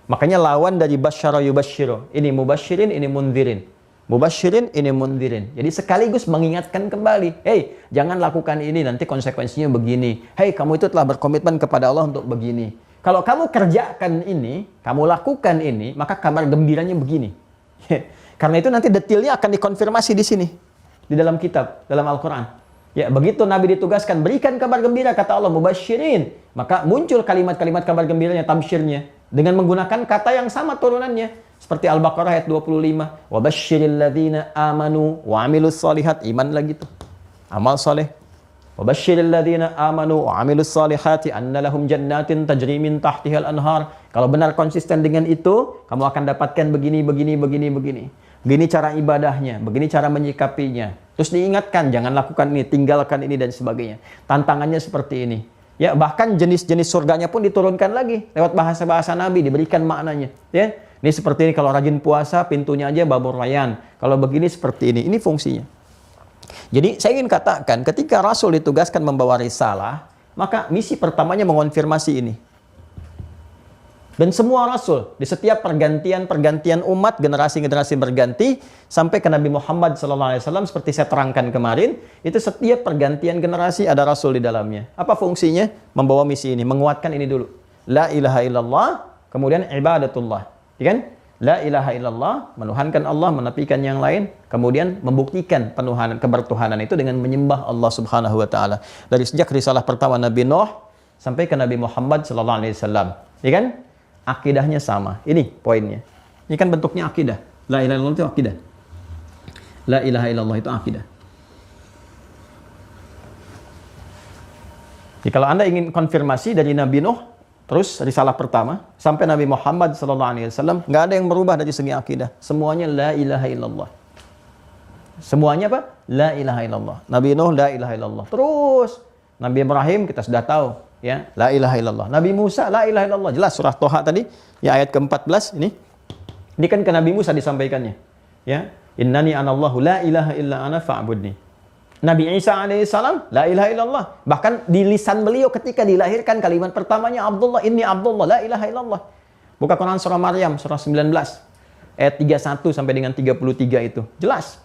Makanya lawan dari basyara yubasyiru. Ini mubasyirin, ini mundzirin. Mubasyirin, ini mundzirin. Jadi sekaligus mengingatkan kembali. Hei, jangan lakukan ini, nanti konsekuensinya begini. Hei, kamu itu telah berkomitmen kepada Allah untuk begini. Kalau kamu kerjakan ini, kamu lakukan ini, maka kabar gembiranya begini. Karena itu nanti detailnya akan dikonfirmasi di sini. Di dalam kitab, dalam Al-Quran. Ya, begitu Nabi ditugaskan, berikan kabar gembira, kata Allah, mubasyirin. Maka muncul kalimat-kalimat kabar gembiranya, tamsyirnya. Dengan menggunakan kata yang sama turunannya. Seperti Al-Baqarah ayat 25. Wa basyiril ladzina amanu wa amilus shalihat. Iman lagi tuh. Amal saleh. Wa basyiril ladzina amanu wa amilus salihati anna lahum jannatin tajri min tahtihal anhar. Kalau benar konsisten dengan itu, kamu akan dapatkan begini. Begini cara ibadahnya, begini cara menyikapinya. Terus diingatkan, jangan lakukan ini, tinggalkan ini dan sebagainya. Tantangannya seperti ini. Ya, bahkan jenis-jenis surganya pun diturunkan lagi lewat bahasa-bahasa Nabi, diberikan maknanya. Ya, ini seperti ini, kalau rajin puasa pintunya aja babur rayyan. Kalau begini seperti ini fungsinya. Jadi saya ingin katakan, ketika Rasul ditugaskan membawa risalah, maka misi pertamanya mengonfirmasi ini. Dan semua Rasul, di setiap pergantian umat, generasi-generasi berganti, sampai ke Nabi Muhammad SAW, seperti saya terangkan kemarin, itu setiap pergantian generasi ada Rasul di dalamnya. Apa fungsinya? Membawa misi ini, menguatkan ini dulu. La ilaha illallah, kemudian ibadatullah. Ya kan? La ilaha illallah, menuhankan Allah, menafikan yang lain, kemudian membuktikan penuhanan, kebertuhanan itu dengan menyembah Allah Subhanahu wa taala. Dari sejak risalah pertama Nabi Nuh sampai ke Nabi Muhammad sallallahu alaihi wasallam. Ya kan? Akidahnya sama. Ini poinnya. Ini kan bentuknya akidah. La ilaha illallah itu akidah. La ilaha illallah itu akidah. Jadi kalau Anda ingin konfirmasi dari Nabi Nuh terus risalah pertama sampai Nabi Muhammad SAW, nggak ada yang berubah dari segi akidah. Semuanya la ilaha illallah. Semuanya apa? La ilaha illallah. Nabi Nuh la ilaha illallah. Terus Nabi Ibrahim kita sudah tahu, ya, la ilaha illallah. Nabi Musa la ilaha illallah. Jelas surah Toha tadi, ya ayat ke-14 ini. Ini kan ke Nabi Musa disampaikannya. Ya, innani anallahu la ilaha illa ana fa'budni. Nabi Isa alaihissalam, la ilaha illallah. Bahkan di lisan beliau ketika dilahirkan kalimat pertamanya Abdullah, inni Abdullah, la ilaha illallah. Buka Quran surah Maryam, surah 19, ayat 31 sampai dengan 33 itu. Jelas.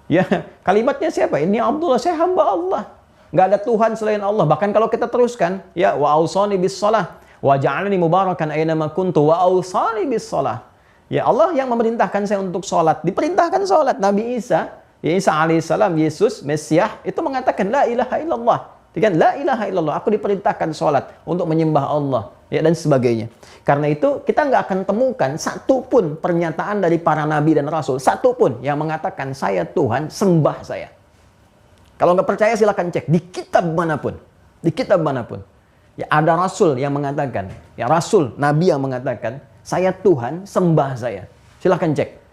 Ya, kalimatnya siapa? Inni Abdullah, saya hamba Allah. Nggak ada Tuhan selain Allah. Bahkan kalau kita teruskan, ya, wa ausani bis shalah, wa ja'alani mubarakan aina ma kuntu, wa ausani bis shalah. Ya, Allah yang memerintahkan saya untuk sholat. Diperintahkan sholat. Nabi Isa alaihissalam, Yesus, Mesias, itu mengatakan la ilaha illallah. Kan la ilaha illallah, aku diperintahkan sholat untuk menyembah Allah, ya, dan sebagainya. Karena itu kita nggak akan temukan satu pun pernyataan dari para nabi dan rasul, satu pun yang mengatakan saya Tuhan, sembah saya. Kalau nggak percaya silakan cek di kitab manapun, di kitab manapun. Ya, ada rasul yang mengatakan, ya, rasul, nabi yang mengatakan saya Tuhan, sembah saya. Silakan cek.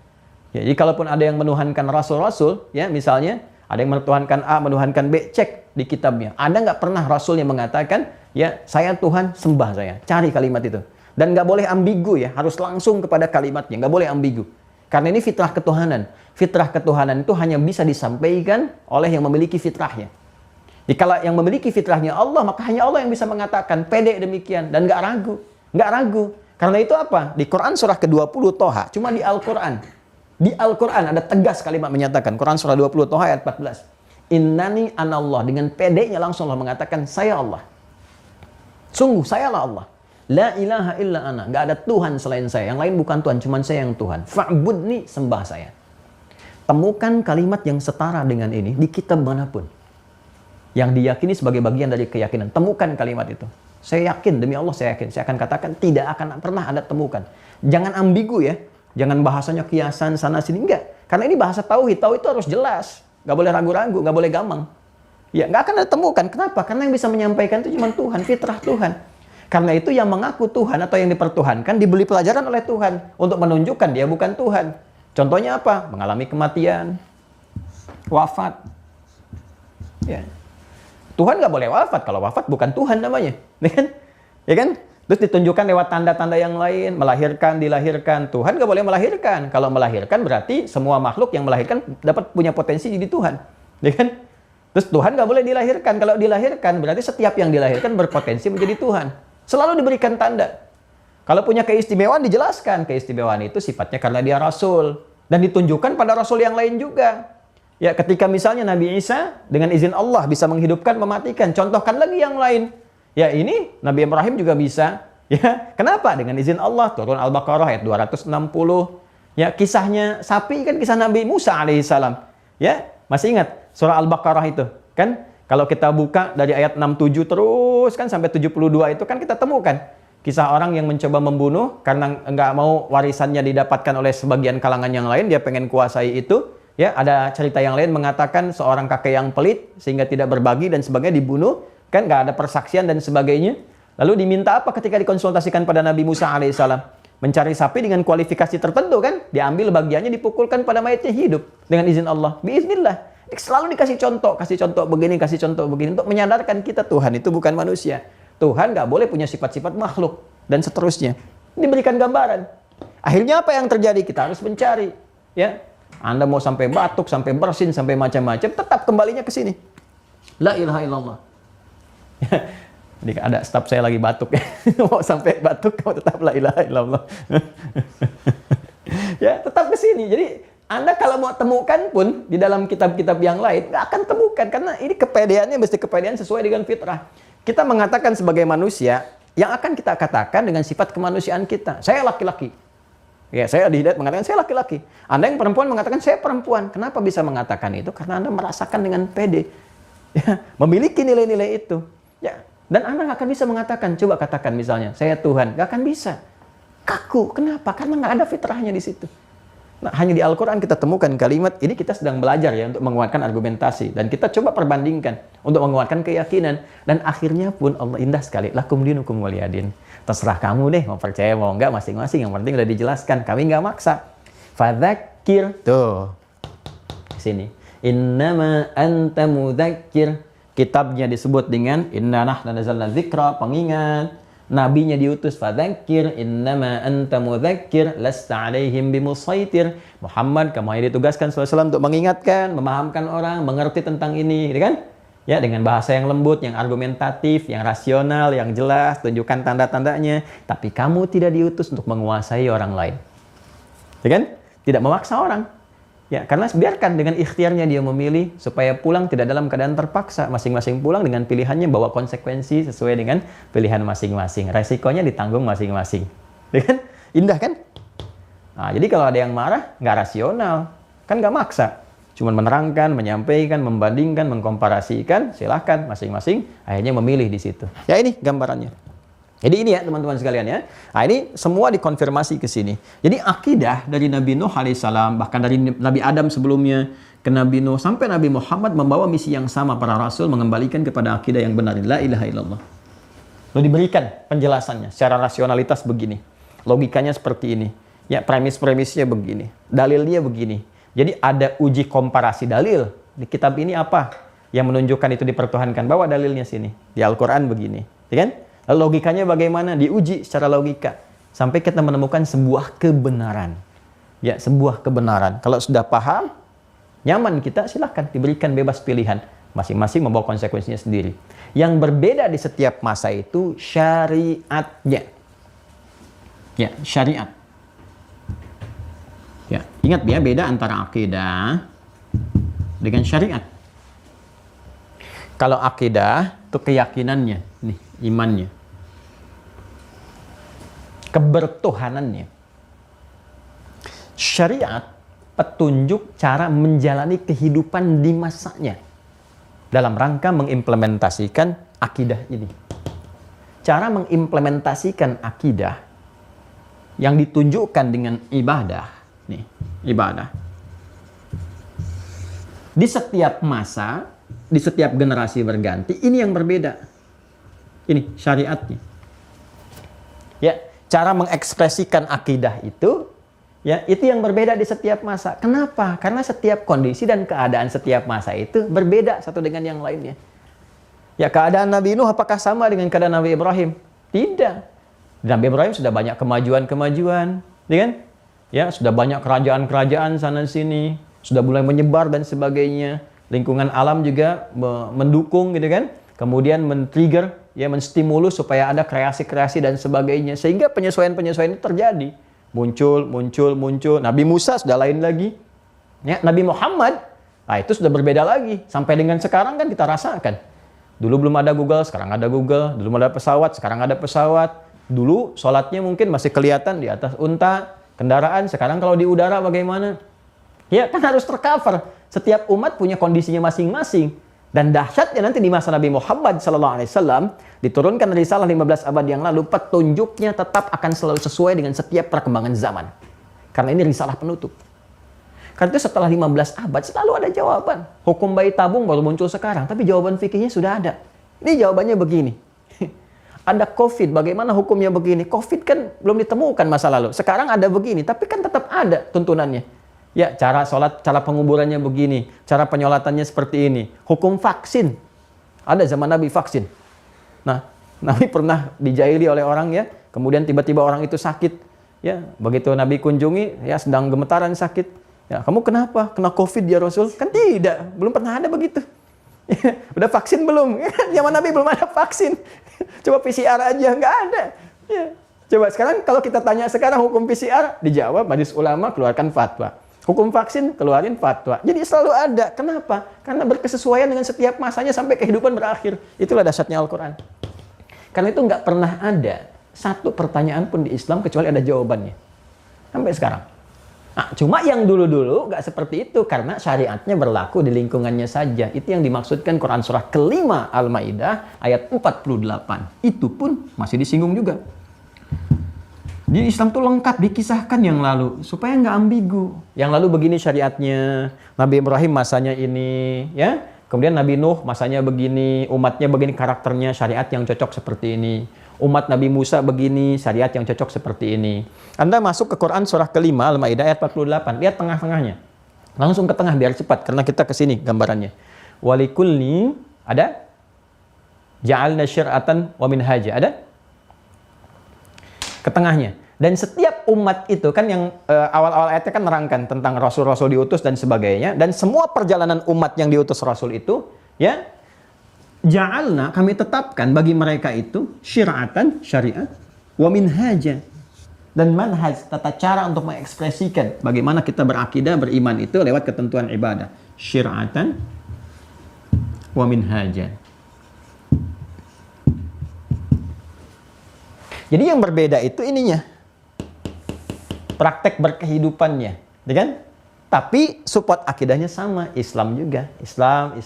Ya, jadi kalaupun ada yang menuhankan rasul-rasul, ya, misalnya ada yang menuhankan A, menuhankan B, cek di kitabnya. Ada nggak pernah rasul yang mengatakan, ya, saya Tuhan, sembah saya. Cari kalimat itu. Dan nggak boleh ambigu, ya, harus langsung kepada kalimatnya, nggak boleh ambigu. Karena ini fitrah ketuhanan. Fitrah ketuhanan itu hanya bisa disampaikan oleh yang memiliki fitrahnya. Jadi kalau yang memiliki fitrahnya Allah, maka hanya Allah yang bisa mengatakan pede demikian dan nggak ragu, nggak ragu. Karena itu apa? Di Quran surah ke-20 Toha, cuma di Al-Quran. Di Al-Quran ada tegas kalimat menyatakan. Quran surah 20 Toha ayat 14. Innani anallah. Dengan pedenya langsung Allah mengatakan, saya Allah. Sungguh, sayalah Allah. La ilaha illa ana. Gak ada Tuhan selain saya. Yang lain bukan Tuhan, cuma saya yang Tuhan. Fa'budni, sembah saya. Temukan kalimat yang setara dengan ini di kitab manapun. Yang diyakini sebagai bagian dari keyakinan. Temukan kalimat itu. Saya yakin, demi Allah saya yakin. Saya akan katakan, tidak akan pernah Anda temukan. Jangan ambigu, ya. Jangan bahasanya kiasan sana sini, enggak. Karena ini bahasa tauhid. Tauhid itu harus jelas. Nggak boleh ragu-ragu, nggak boleh gamang. Ya, nggak akan ada temukan. Kenapa? Karena yang bisa menyampaikan itu cuma Tuhan, fitrah Tuhan. Karena itu yang mengaku Tuhan atau yang dipertuhankan diberi pelajaran oleh Tuhan untuk menunjukkan dia bukan Tuhan. Contohnya apa? Mengalami kematian, wafat. Ya. Tuhan nggak boleh wafat. Kalau wafat bukan Tuhan namanya. Ya kan? Ya kan? Terus ditunjukkan lewat tanda-tanda yang lain, melahirkan, dilahirkan. Tuhan nggak boleh melahirkan. Kalau melahirkan berarti semua makhluk yang melahirkan dapat punya potensi jadi Tuhan. Ya kan? Terus Tuhan nggak boleh dilahirkan. Kalau dilahirkan berarti setiap yang dilahirkan berpotensi menjadi Tuhan. Selalu diberikan tanda. Kalau punya keistimewaan dijelaskan. Keistimewaan itu sifatnya karena dia Rasul. Dan ditunjukkan pada Rasul yang lain juga. Ya, ketika misalnya Nabi Isa dengan izin Allah bisa menghidupkan, mematikan. Contohkan lagi yang lain. Ya, ini Nabi Ibrahim juga bisa. Ya, kenapa? Dengan izin Allah. Turun Al-Baqarah ayat 260. Ya, kisahnya sapi kan kisah Nabi Musa alaihissalam. Ya, masih ingat surah Al-Baqarah itu? Kan kalau kita buka dari ayat 67 terus kan sampai 72 itu kan kita temukan kisah orang yang mencoba membunuh karena nggak mau warisannya didapatkan oleh sebagian kalangan yang lain, dia pengen kuasai itu. Ya, ada cerita yang lain mengatakan seorang kakek yang pelit sehingga tidak berbagi dan sebagainya dibunuh. Kan nggak ada persaksian dan sebagainya. Lalu diminta apa ketika dikonsultasikan pada Nabi Musa alaihissalam? Mencari sapi dengan kualifikasi tertentu kan? Diambil bagiannya, dipukulkan pada mayatnya hidup. Dengan izin Allah. Biiznillah. Selalu dikasih contoh begini, kasih contoh begini. Untuk menyadarkan kita Tuhan itu bukan manusia. Tuhan nggak boleh punya sifat-sifat makhluk. Dan seterusnya. Diberikan gambaran. Akhirnya apa yang terjadi? Kita harus mencari. Ya, Anda mau sampai batuk, sampai bersin, sampai macam-macam. Tetap kembalinya ke sini. La ilaha illallah. Jadi ada staf saya lagi batuk ya. Mau sampai batuk kamu tetap la ilaha illallah. Ya, tetap ke sini. Jadi Anda kalau mau temukan pun di dalam kitab-kitab yang lain nggak akan temukan karena ini kepedeannya mesti kepedean sesuai dengan fitrah. Kita mengatakan sebagai manusia yang akan kita katakan dengan sifat kemanusiaan kita. Saya laki-laki. Ya, saya di hidayat mengatakan saya laki-laki. Anda yang perempuan mengatakan saya perempuan. Kenapa bisa mengatakan itu? Karena Anda merasakan dengan pede. Ya, memiliki nilai-nilai itu. Ya, dan Anda nggak akan bisa mengatakan, coba katakan misalnya, saya Tuhan. Nggak akan bisa. Kaku. Kenapa? Karena nggak ada fitrahnya di situ. Nah, hanya di Al-Quran kita temukan kalimat, ini kita sedang belajar ya untuk menguatkan argumentasi. Dan kita coba perbandingkan untuk menguatkan keyakinan. Dan akhirnya pun Allah indah sekali. Lakum dinukum waliyadin. Terserah kamu deh, mau percaya mau enggak masing-masing. Yang penting udah dijelaskan. Kami nggak maksa. Fadzakir. Tuh. Sini. Innama anta mudzakir. Kitabnya disebut dengan Inna nahnu nazzalna dzikra, pengingat. Nabinya diutus, fadzakir innama anta mudzakir lasta alaihim bimusaitir. Muhammad, kamu hanya ditugaskan SAW untuk mengingatkan, memahamkan orang, mengerti tentang ini, gitu kan? Ya, dengan bahasa yang lembut, yang argumentatif, yang rasional, yang jelas, tunjukkan tanda-tandanya. Tapi kamu tidak diutus untuk menguasai orang lain. Ya kan? Tidak memaksa orang. Ya, karena biarkan dengan ikhtiarnya dia memilih supaya pulang tidak dalam keadaan terpaksa. Masing-masing pulang dengan pilihannya, bawa konsekuensi sesuai dengan pilihan masing-masing. Resikonya ditanggung masing-masing. Ya kan? Indah kan? Nah, jadi kalau ada yang marah, nggak rasional. Kan nggak maksa. Cuma menerangkan, menyampaikan, membandingkan, mengkomparasikan. Silahkan masing-masing akhirnya memilih di situ. Ya ini gambarannya. Jadi ini ya teman-teman sekalian ya. Nah ini semua dikonfirmasi ke sini. Jadi akidah dari Nabi Nuh alaihissalam, bahkan dari Nabi Adam sebelumnya ke Nabi Nuh sampai Nabi Muhammad membawa misi yang sama, para rasul mengembalikan kepada akidah yang benar, la ilaha illallah. Lalu diberikan penjelasannya secara rasionalitas begini. Logikanya seperti ini. Ya, premis-premisnya begini. Dalilnya begini. Jadi ada uji komparasi dalil. Di kitab ini apa yang menunjukkan itu dipertuhankan? Bawa dalilnya sini. Di Al-Qur'an begini. Ya kan? Lalu logikanya bagaimana? Diuji secara logika. Sampai kita menemukan sebuah kebenaran. Ya, sebuah kebenaran. Kalau sudah paham, nyaman kita, silahkan diberikan bebas pilihan. Masing-masing membawa konsekuensinya sendiri. Yang berbeda di setiap masa itu syariatnya. Ya, syariat. Ya, ingat ya, beda antara akidah dengan syariat. Kalau akidah, itu keyakinannya. Nih, imannya. Kebertuhanannya. Syariat, petunjuk cara menjalani kehidupan di masanya. Dalam rangka mengimplementasikan akidah ini. Cara mengimplementasikan akidah yang ditunjukkan dengan ibadah. Nih, ibadah. Di setiap masa, di setiap generasi berganti, ini yang berbeda. Ini syariatnya. Ya, cara mengekspresikan akidah itu, ya, itu yang berbeda di setiap masa. Kenapa? Karena setiap kondisi dan keadaan setiap masa itu berbeda satu dengan yang lainnya. Ya, keadaan Nabi Nuh apakah sama dengan keadaan Nabi Ibrahim? Tidak. Nabi Ibrahim sudah banyak kemajuan-kemajuan, ya kan? Ya, sudah banyak kerajaan-kerajaan sana sini, sudah mulai menyebar dan sebagainya. Lingkungan alam juga mendukung, gitu kan? Kemudian men-trigger, ya, menstimulus supaya ada kreasi-kreasi dan sebagainya. Sehingga penyesuaian-penyesuaian itu terjadi. Muncul. Nabi Musa sudah lain lagi. Ya, Nabi Muhammad, nah itu sudah berbeda lagi. Sampai dengan sekarang kan kita rasakan. Dulu belum ada Google, sekarang ada Google. Dulu belum ada pesawat, sekarang ada pesawat. Dulu sholatnya mungkin masih kelihatan di atas unta, kendaraan. Sekarang kalau di udara bagaimana? Ya kan harus tercover. Setiap umat punya kondisinya masing-masing. Dan dahsyatnya nanti di masa Nabi Muhammad SAW diturunkan risalah 15 abad yang lalu, petunjuknya tetap akan selalu sesuai dengan setiap perkembangan zaman. Karena ini risalah penutup. Karena itu setelah 15 abad selalu ada jawaban. Hukum bayi tabung baru muncul sekarang, tapi jawaban fikihnya sudah ada. Ini jawabannya begini. Ada COVID, bagaimana hukumnya begini? COVID kan belum ditemukan masa lalu. Sekarang ada begini, tapi kan tetap ada tuntunannya. Ya, cara sholat, cara penguburannya begini. Cara penyolatannya seperti ini. Hukum vaksin. Ada zaman Nabi vaksin. Nah, Nabi pernah dijahili oleh orang ya. Kemudian tiba-tiba orang itu sakit. Ya, begitu Nabi kunjungi, ya sedang gemetaran sakit. Ya, kamu kenapa? Kena COVID ya Rasul? Kan tidak. Belum pernah ada begitu. Ya, udah vaksin belum? Ya, zaman Nabi belum ada vaksin. Coba PCR aja, nggak ada. Ya. Coba sekarang kalau kita tanya sekarang hukum PCR, dijawab majelis ulama keluarkan fatwa. Hukum vaksin, keluarin fatwa. Jadi selalu ada. Kenapa? Karena berkesesuaian dengan setiap masanya sampai kehidupan berakhir. Itulah dahsyatnya Al-Quran. Karena itu nggak pernah ada satu pertanyaan pun di Islam kecuali ada jawabannya. Sampai sekarang. Nah, cuma yang dulu-dulu nggak seperti itu karena syariatnya berlaku di lingkungannya saja. Itu yang dimaksudkan Quran surah kelima Al-Maidah ayat 48. Itu pun masih disinggung juga. Di Islam tuh lengkap dikisahkan yang lalu supaya nggak ambigu. Yang lalu begini syariatnya, Nabi Ibrahim masanya ini, ya. Kemudian Nabi Nuh masanya begini, umatnya begini karakternya, syariat yang cocok seperti ini. Umat Nabi Musa begini, syariat yang cocok seperti ini. Anda masuk ke Quran surah kelima Al-Maidah ayat 48. Lihat tengah-tengahnya. Langsung ke tengah biar cepat karena kita ke sini gambarannya. Walikulli ada ja'alna syir'atan wa minhaja. Ada? Ke tengahnya. Dan setiap umat itu kan yang awal-awal ayatnya kan nerangkan tentang rasul-rasul diutus dan sebagainya. Dan semua perjalanan umat yang diutus rasul itu, ya, ja'alna, kami tetapkan bagi mereka itu syir'atan, syariat, wa minhaja. Dan manhaj, tata cara untuk mengekspresikan bagaimana kita berakidah, beriman itu lewat ketentuan ibadah. Syir'atan wa minhaja. Jadi yang berbeda itu ininya. Praktek berkehidupannya, ya kan? Tapi support akidahnya sama, Islam juga. Islam.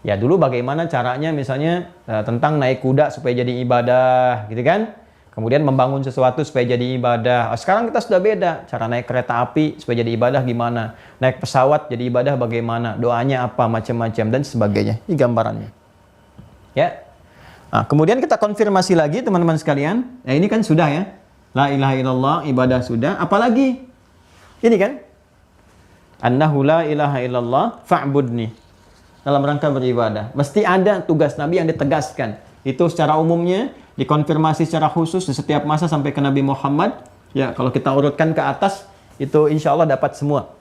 Ya dulu bagaimana caranya misalnya tentang naik kuda supaya jadi ibadah, gitu kan? Kemudian membangun sesuatu supaya jadi ibadah. Sekarang kita sudah beda. Cara naik kereta api supaya jadi ibadah gimana? Naik pesawat jadi ibadah bagaimana? Doanya apa? Macam-macam dan sebagainya. Ini gambarannya. Ya. Nah, kemudian kita konfirmasi lagi teman-teman sekalian. Ya ini kan sudah ya. La ilaha illallah, ibadah sudah. Apalagi? Ini kan? Annahu la ilaha illallah fa'budni. Dalam rangka beribadah. Mesti ada tugas Nabi yang ditegaskan. Itu secara umumnya, dikonfirmasi secara khusus di setiap masa sampai ke Nabi Muhammad. Ya, kalau kita urutkan ke atas, itu insya Allah dapat semua.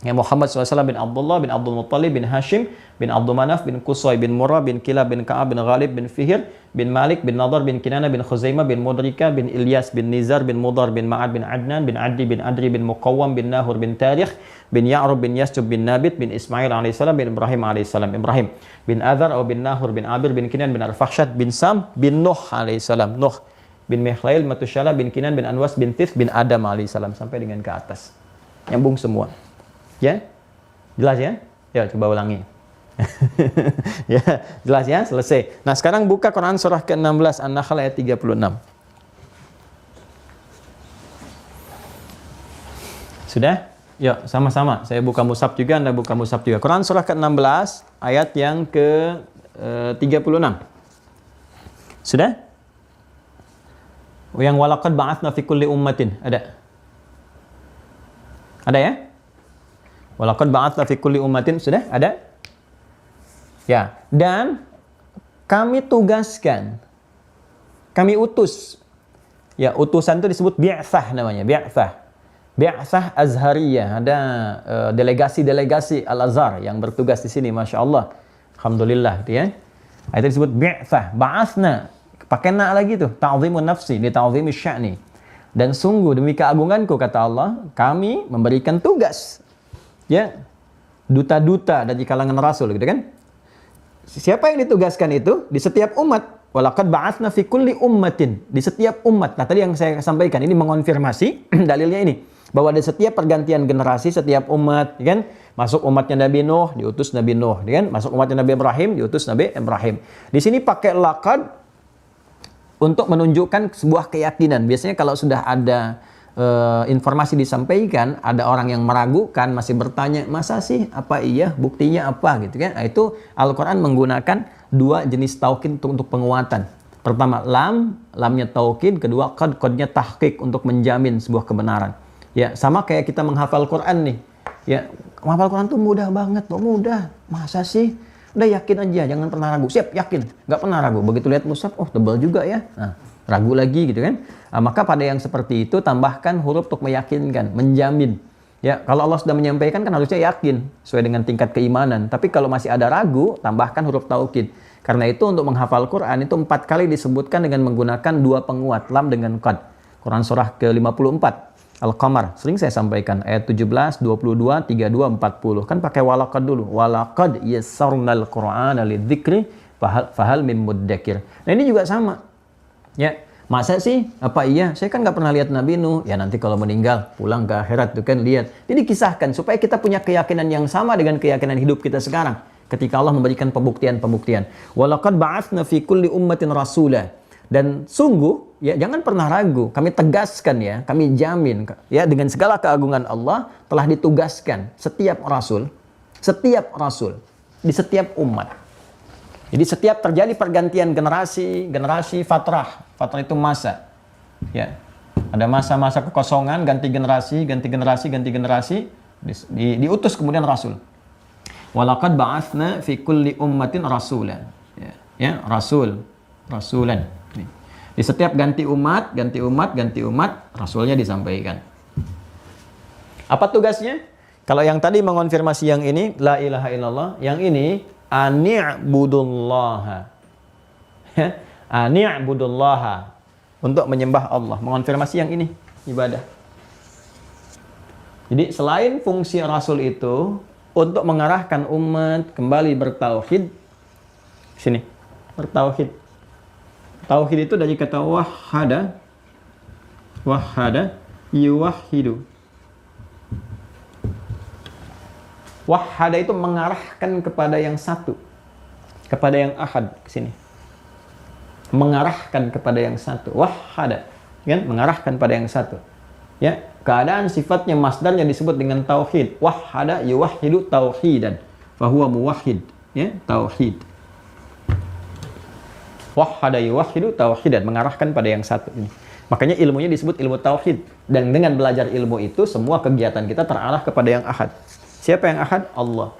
Ya, Muhammad SAW bin Abdullah, bin Abdul Muttalib, bin Hashim, bin Abdul Manaf, bin Qusay, bin Murrah, bin Kilab, bin Ka'ab, bin Ghalib, bin Fihir, bin Malik, bin Nadar, bin Kinana, bin Khuzaimah, bin Mudrika, bin Ilyas, bin Nizar, bin Mudar, bin Ma'ad, bin Adnan, bin Adli, bin Adri, bin Muqawwam, bin Nahur, bin Tarikh, bin Ya'rub, bin Yasjub, bin Nabit, bin Ismail alaihissalam, bin Ibrahim alaihissalam, Ibrahim, bin Adhar, bin Nahur, bin Abir, bin Kinan, bin Arfakhshad, bin Sam, bin Nuh alaihissalam, Nuh, bin Mikhlail, Matushala, bin Kinan, bin Anwas, bin Tith, bin Adam alaihissalam, sampai dengan ke atas. Nyambung semua. Ya? Jelas ya? Ya, coba ulangi. Ya, jelas ya? Selesai. Nah, sekarang buka Quran surah ke-16 An-Nahl ayat 36. Sudah? Ya, sama-sama. Saya buka mushaf juga, Anda buka mushaf juga. Quran surah ke-16 ayat yang ke-36. Sudah? Yang walaqad ba'atsna fi kulli ummatin. Ada? Ada ya? Walaqad ba'atsna fi kulli ummatin, sudah ada? Ya, dan kami tugaskan, kami utus. Ya, utusan itu disebut bi'tsah namanya, bi'tsah. Bi'tsah Azhariyah, ada delegasi-delegasi Al-Azhar yang bertugas di sini, Masya Allah. Alhamdulillah, gitu ya. Itu disebut bi'tsah, ba'atsna. Pakai na lagi tuh, ta'zimun nafsi, li ta'zimi sya'ni. Dan sungguh demi keagunganku, kata Allah, kami memberikan tugas. Ya, duta-duta dari kalangan rasul gitu kan. Siapa yang ditugaskan itu? Di setiap umat. Walaqad ba'atsna fi kulli ummatin. Di setiap umat. Nah, tadi yang saya sampaikan ini mengonfirmasi dalilnya ini. Bahwa di setiap pergantian generasi, setiap umat, ya kan? Masuk umatnya Nabi Nuh, diutus Nabi Nuh, ya kan? Masuk umatnya Nabi Ibrahim, diutus Nabi Ibrahim. Di sini pakai laqad untuk menunjukkan sebuah keyakinan. Biasanya kalau sudah ada informasi disampaikan, ada orang yang meragukan, masih bertanya, masa sih, apa iya, buktinya apa gitu kan. Nah, itu Al-Quran menggunakan dua jenis taukid untuk penguatan. Pertama, lamnya taukid, kedua qadnya tahqiq untuk menjamin sebuah kebenaran. Ya, sama kayak kita menghafal Quran nih. Ya, menghafal Quran tuh mudah banget, mudah. Masa sih? Udah yakin aja, jangan pernah ragu. Siap, yakin, nggak pernah ragu. Begitu lihat mushaf, oh tebal juga ya. Nah, ragu lagi gitu kan. Maka pada yang seperti itu tambahkan huruf untuk meyakinkan, menjamin. Ya, kalau Allah sudah menyampaikan kan harusnya yakin sesuai dengan tingkat keimanan. Tapi kalau masih ada ragu, tambahkan huruf taukid. Karena itu untuk menghafal Quran itu 4 kali disebutkan dengan menggunakan dua penguat, lam dengan qad. Quran surah ke-54 Al-Qamar, sering saya sampaikan ayat 17, 22, 32, 40. Kan pakai walaqad dulu. Walaqad yassarnal Qur'ana lidzikri fahal min muddakir. Nah, ini juga sama. Ya, Masa sih? Apa iya? Saya kan nggak pernah lihat Nabi Nuh. Ya nanti kalau meninggal, pulang ke akhirat tuh kan lihat. Jadi kisahkan supaya kita punya keyakinan yang sama dengan keyakinan hidup kita sekarang. Ketika Allah memberikan pembuktian-pembuktian. Walaqad ba'atsna fi kulli ummatin rasula. Dan sungguh, ya jangan pernah ragu. Kami tegaskan ya, kami jamin ya dengan segala keagungan Allah telah ditugaskan setiap rasul di setiap umat. Jadi setiap terjadi pergantian generasi fatrah itu masa. Ya. Ada masa-masa kekosongan, ganti generasi, diutus kemudian rasul. Walaqad ba'atsna fi kulli ummatin rasulan. Ya, rasulan. Di setiap ganti umat, rasulnya disampaikan. Apa tugasnya? Kalau yang tadi mengonfirmasi yang ini, la ilaha illallah, yang ini ani'budullaha. Ani'budullaha. Untuk menyembah Allah. Mengonfirmasi yang ini. Ibadah. Jadi selain fungsi Rasul itu untuk mengarahkan umat kembali bertauhid. Sini. Bertauhid. Tauhid itu dari kata wahada. Wahada. Yuwahidu. Wahada itu mengarahkan kepada yang satu. Kepada yang ahad. Kesini. Mengarahkan kepada yang satu. Wahada. Kan? Mengarahkan pada yang satu. Ya. Keadaan sifatnya masdarnya disebut dengan tauhid. Wahada yuwahidu tauhidan. Fahuwa muwahid. Ya. Tauhid. Wahada yuwahidu tauhidan. Mengarahkan pada yang satu ini. Makanya ilmunya disebut ilmu tauhid. Dan dengan belajar ilmu itu, semua kegiatan kita terarah kepada yang ahad. Siapa yang ahad? Allah.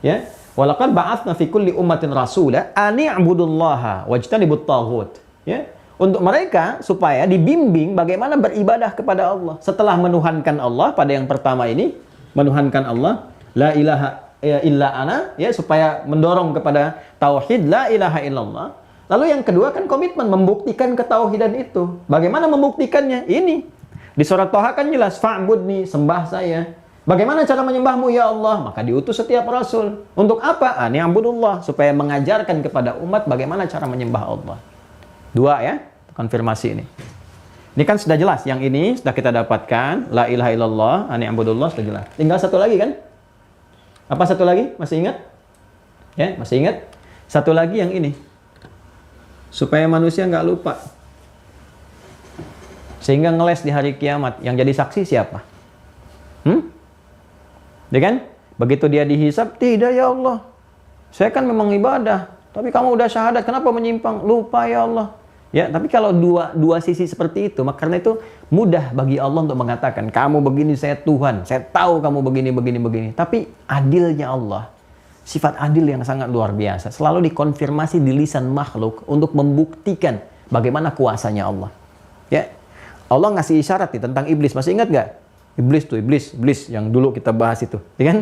Ya. Walaqad ba'atsna fi kulli ummatin rasula an i'budullaha wajtanibut taghut. Ya. Untuk mereka supaya dibimbing bagaimana beribadah kepada Allah. Setelah menuhankan Allah pada yang pertama ini, menuhankan Allah, la ilaha illa ana, ya, supaya mendorong kepada tauhid la ilaha illallah. Lalu yang kedua kan komitmen membuktikan ketauhidan itu. Bagaimana membuktikannya? Ini. Di surat Thaha kan jelas, fa'budni, sembah saya. Bagaimana cara menyembahmu ya Allah? Maka diutus setiap rasul. Untuk apa? Ni'budullah, supaya mengajarkan kepada umat bagaimana cara menyembah Allah. Dua ya, konfirmasi ini. Ini kan sudah jelas, yang ini sudah kita dapatkan, la ilaha illallah, ni'budullah sudah jelas. Tinggal satu lagi kan? Apa satu lagi? Masih ingat? Ya, masih ingat? Satu lagi yang ini. Supaya manusia nggak lupa. Sehingga ngeles di hari kiamat. Yang jadi saksi siapa? Ya kan? Begitu dia dihisab, tidak ya Allah. Saya kan memang ibadah. Tapi kamu udah syahadat, kenapa menyimpang? Lupa ya Allah. Ya, tapi kalau dua sisi seperti itu, maka karena itu mudah bagi Allah untuk mengatakan, kamu begini, saya Tuhan. Saya tahu kamu begini. Tapi adilnya Allah, sifat adil yang sangat luar biasa, selalu dikonfirmasi di lisan makhluk untuk membuktikan bagaimana kuasanya Allah. Ya, Allah ngasih isyarat nih tentang iblis. Masih ingat nggak? Iblis yang dulu kita bahas itu, ya kan?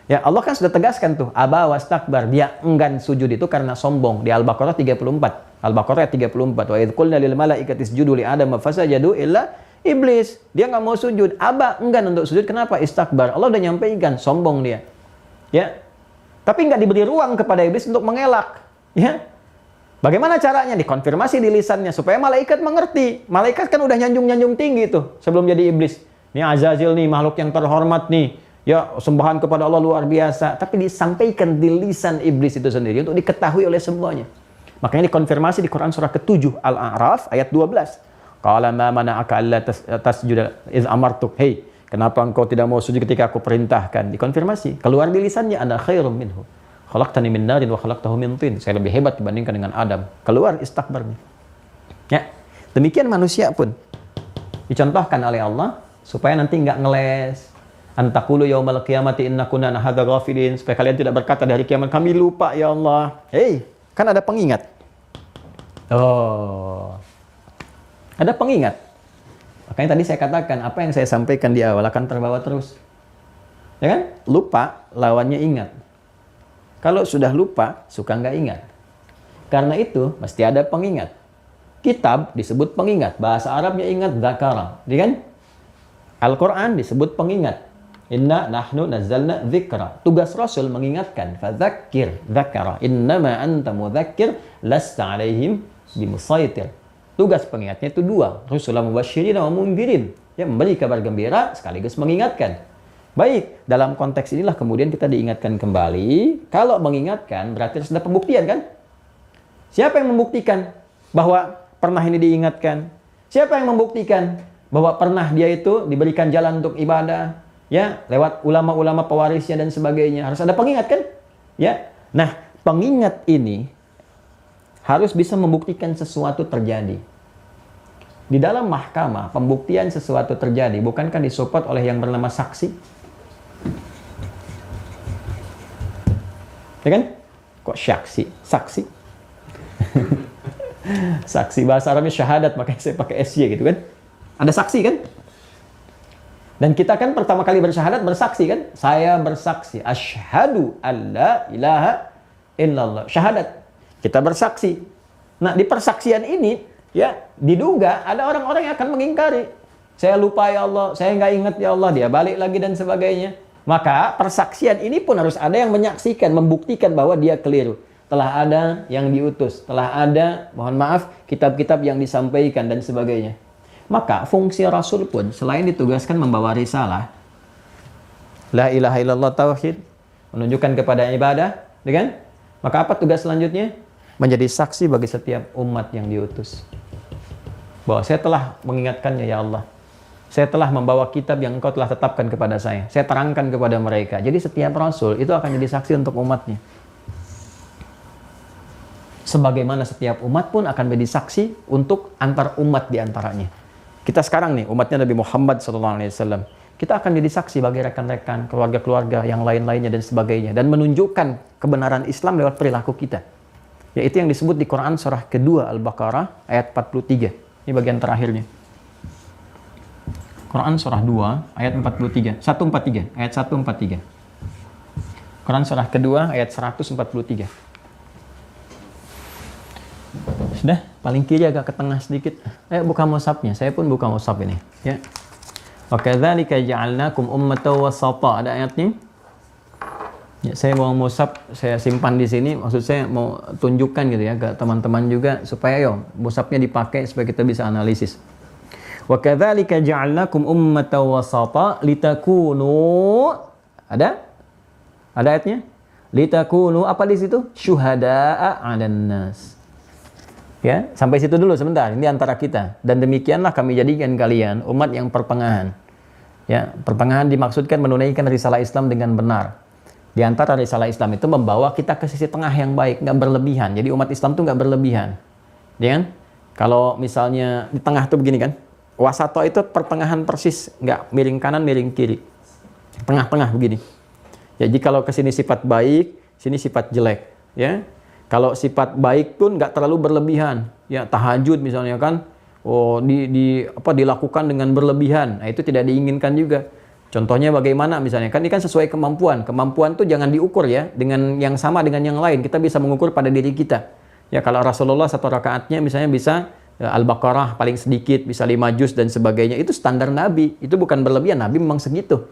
Ya, Allah kan sudah tegaskan tuh, aba wastakbar, dia enggan sujud itu karena sombong di Al-Baqarah 34. Al-Baqarah 34. Wa idz qulna lil malaikati isjudu li Adam fasajadu illa iblis. Dia nggak mau sujud, aba, enggan untuk sujud. Kenapa? Istakbar. Allah udah nyampaikan, sombong dia. Ya. Tapi nggak diberi ruang kepada iblis untuk mengelak, ya. Bagaimana caranya? Dikonfirmasi di lisannya supaya malaikat mengerti. Malaikat kan udah nyanjung tinggi tuh sebelum jadi iblis. Ini Azazil nih, makhluk yang terhormat nih. Ya, sembahan kepada Allah luar biasa. Tapi disampaikan di lisan iblis itu sendiri untuk diketahui oleh semuanya. Makanya dikonfirmasi di Quran surah ke-7 Al-A'raf ayat 12. Qala ma mana'aka alla tasjuda iz amartuk. Hei, kenapa engkau tidak mau sujud ketika aku perintahkan? Dikonfirmasi. Keluar di lisannya, ana khairum minhu. Khalaqtani min narin wa khalaqtahu min tin. Saya lebih hebat dibandingkan dengan Adam. Keluar istakbarnya. Ya, demikian manusia pun dicontohkan oleh Allah supaya nanti nggak ngeles. Antaqulu yaumal qiyamati inna kunna an hadza ghafilin, supaya kalian tidak berkata dari kiamat kami lupa ya Allah. Hei, kan ada pengingat. Oh. Ada pengingat. Makanya tadi saya katakan apa yang saya sampaikan di awal akan terbawa terus. Ya kan? Lupa lawannya ingat. Kalau sudah lupa, suka nggak ingat. Karena itu mesti ada pengingat. Kitab disebut pengingat, bahasa Arabnya ingat, dzakara, ya kan? Al-Quran disebut pengingat. Inna nahnu nazzalna dzikra. Tugas Rasul mengingatkan. Fadzakir, dzakara. Innama anta mudzakir lasta alaihim bimusaitir. Tugas pengingatnya itu dua, rusulan mubasyirin wa mundzirin, ya, memberi kabar gembira sekaligus mengingatkan. Baik, dalam konteks inilah kemudian kita diingatkan kembali. Kalau mengingatkan berarti harus ada pembuktian kan? Siapa yang membuktikan bahwa pernah ini diingatkan? Siapa yang membuktikan bahwa pernah dia itu diberikan jalan untuk ibadah, ya, lewat ulama-ulama pewarisnya dan sebagainya? Harus ada pengingat kan? Ya. Nah, pengingat ini harus bisa membuktikan sesuatu terjadi. Di dalam mahkamah, pembuktian sesuatu terjadi bukankah disupport oleh yang bernama saksi? Ya kan? Kok syaksi? Saksi? Saksi, bahasa Arabnya syahadat, makanya saya pakai SY gitu kan. Ada saksi kan? Dan kita kan pertama kali bersyahadat bersaksi kan? Saya bersaksi, asyhadu alla ilaha illallah. Syahadat. Kita bersaksi. Nah, di persaksian ini, ya, diduga ada orang-orang yang akan mengingkari. Saya lupa ya Allah, saya nggak ingat ya Allah, dia balik lagi dan sebagainya. Maka persaksian ini pun harus ada yang menyaksikan, membuktikan bahwa dia keliru. Telah ada yang diutus, telah ada, mohon maaf, kitab-kitab yang disampaikan dan sebagainya. Maka fungsi Rasul pun selain ditugaskan membawa risalah, la ilaha illallah tauhid, menunjukkan kepada ibadah, kan? Maka apa tugas selanjutnya? Menjadi saksi bagi setiap umat yang diutus. Bahwa saya telah mengingatkannya ya Allah. Saya telah membawa kitab yang engkau telah tetapkan kepada saya. Saya terangkan kepada mereka. Jadi setiap Rasul itu akan jadi saksi untuk umatnya. Sebagaimana setiap umat pun akan menjadi saksi untuk antar umat di antaranya. Kita sekarang nih, umatnya Nabi Muhammad SAW. Kita akan jadi saksi bagi rekan-rekan, keluarga-keluarga yang lain-lainnya dan sebagainya. Dan menunjukkan kebenaran Islam lewat perilaku kita. Yaitu yang disebut di Quran surah kedua Al-Baqarah ayat 43. Ini bagian terakhirnya. Quran surah 2 ayat 43. 143, ayat 143. Quran surah kedua ayat 143. Sudah, paling kiri agak ke tengah sedikit. Buka mushafnya. Saya pun buka mushaf ini, ya. Wa kadzalika ja'alnakum ummatan wasata. Ada ayatnya? Ya, saya mau mushaf, saya simpan di sini. Maksud saya mau tunjukkan gitu ya ke teman-teman juga supaya mushafnya dipakai supaya kita bisa analisis. Wa kadzalika ja'alnakum ummatan wasata litakunu, ada ayatnya? Litakunu apa di situ? Syuhada'a 'alan nas. Ya, sampai situ dulu sebentar. Ini antara kita. Dan demikianlah kami jadikan kalian umat yang pertengahan. Ya, pertengahan dimaksudkan menunaikan risalah Islam dengan benar. Di antara risalah Islam itu membawa kita ke sisi tengah yang baik, nggak berlebihan. Jadi umat Islam itu nggak berlebihan. Ya kan? Kalau misalnya di tengah tuh begini kan? Wasato itu pertengahan persis, nggak miring kanan, miring kiri. Tengah-tengah begini. Jadi kalau ke sini sifat baik, sini sifat jelek. Ya. Kalau sifat baik pun nggak terlalu berlebihan. Ya, tahajud misalnya kan, dilakukan dengan berlebihan. Nah, itu tidak diinginkan juga. Contohnya bagaimana misalnya? Kan ini kan sesuai kemampuan. Kemampuan tuh jangan diukur ya dengan yang sama dengan yang lain. Kita bisa mengukur pada diri kita. Ya, kalau Rasulullah satu rakaatnya misalnya bisa Al-Baqarah paling sedikit, bisa 5 juz dan sebagainya. Itu standar Nabi. Itu bukan berlebihan. Nabi memang segitu.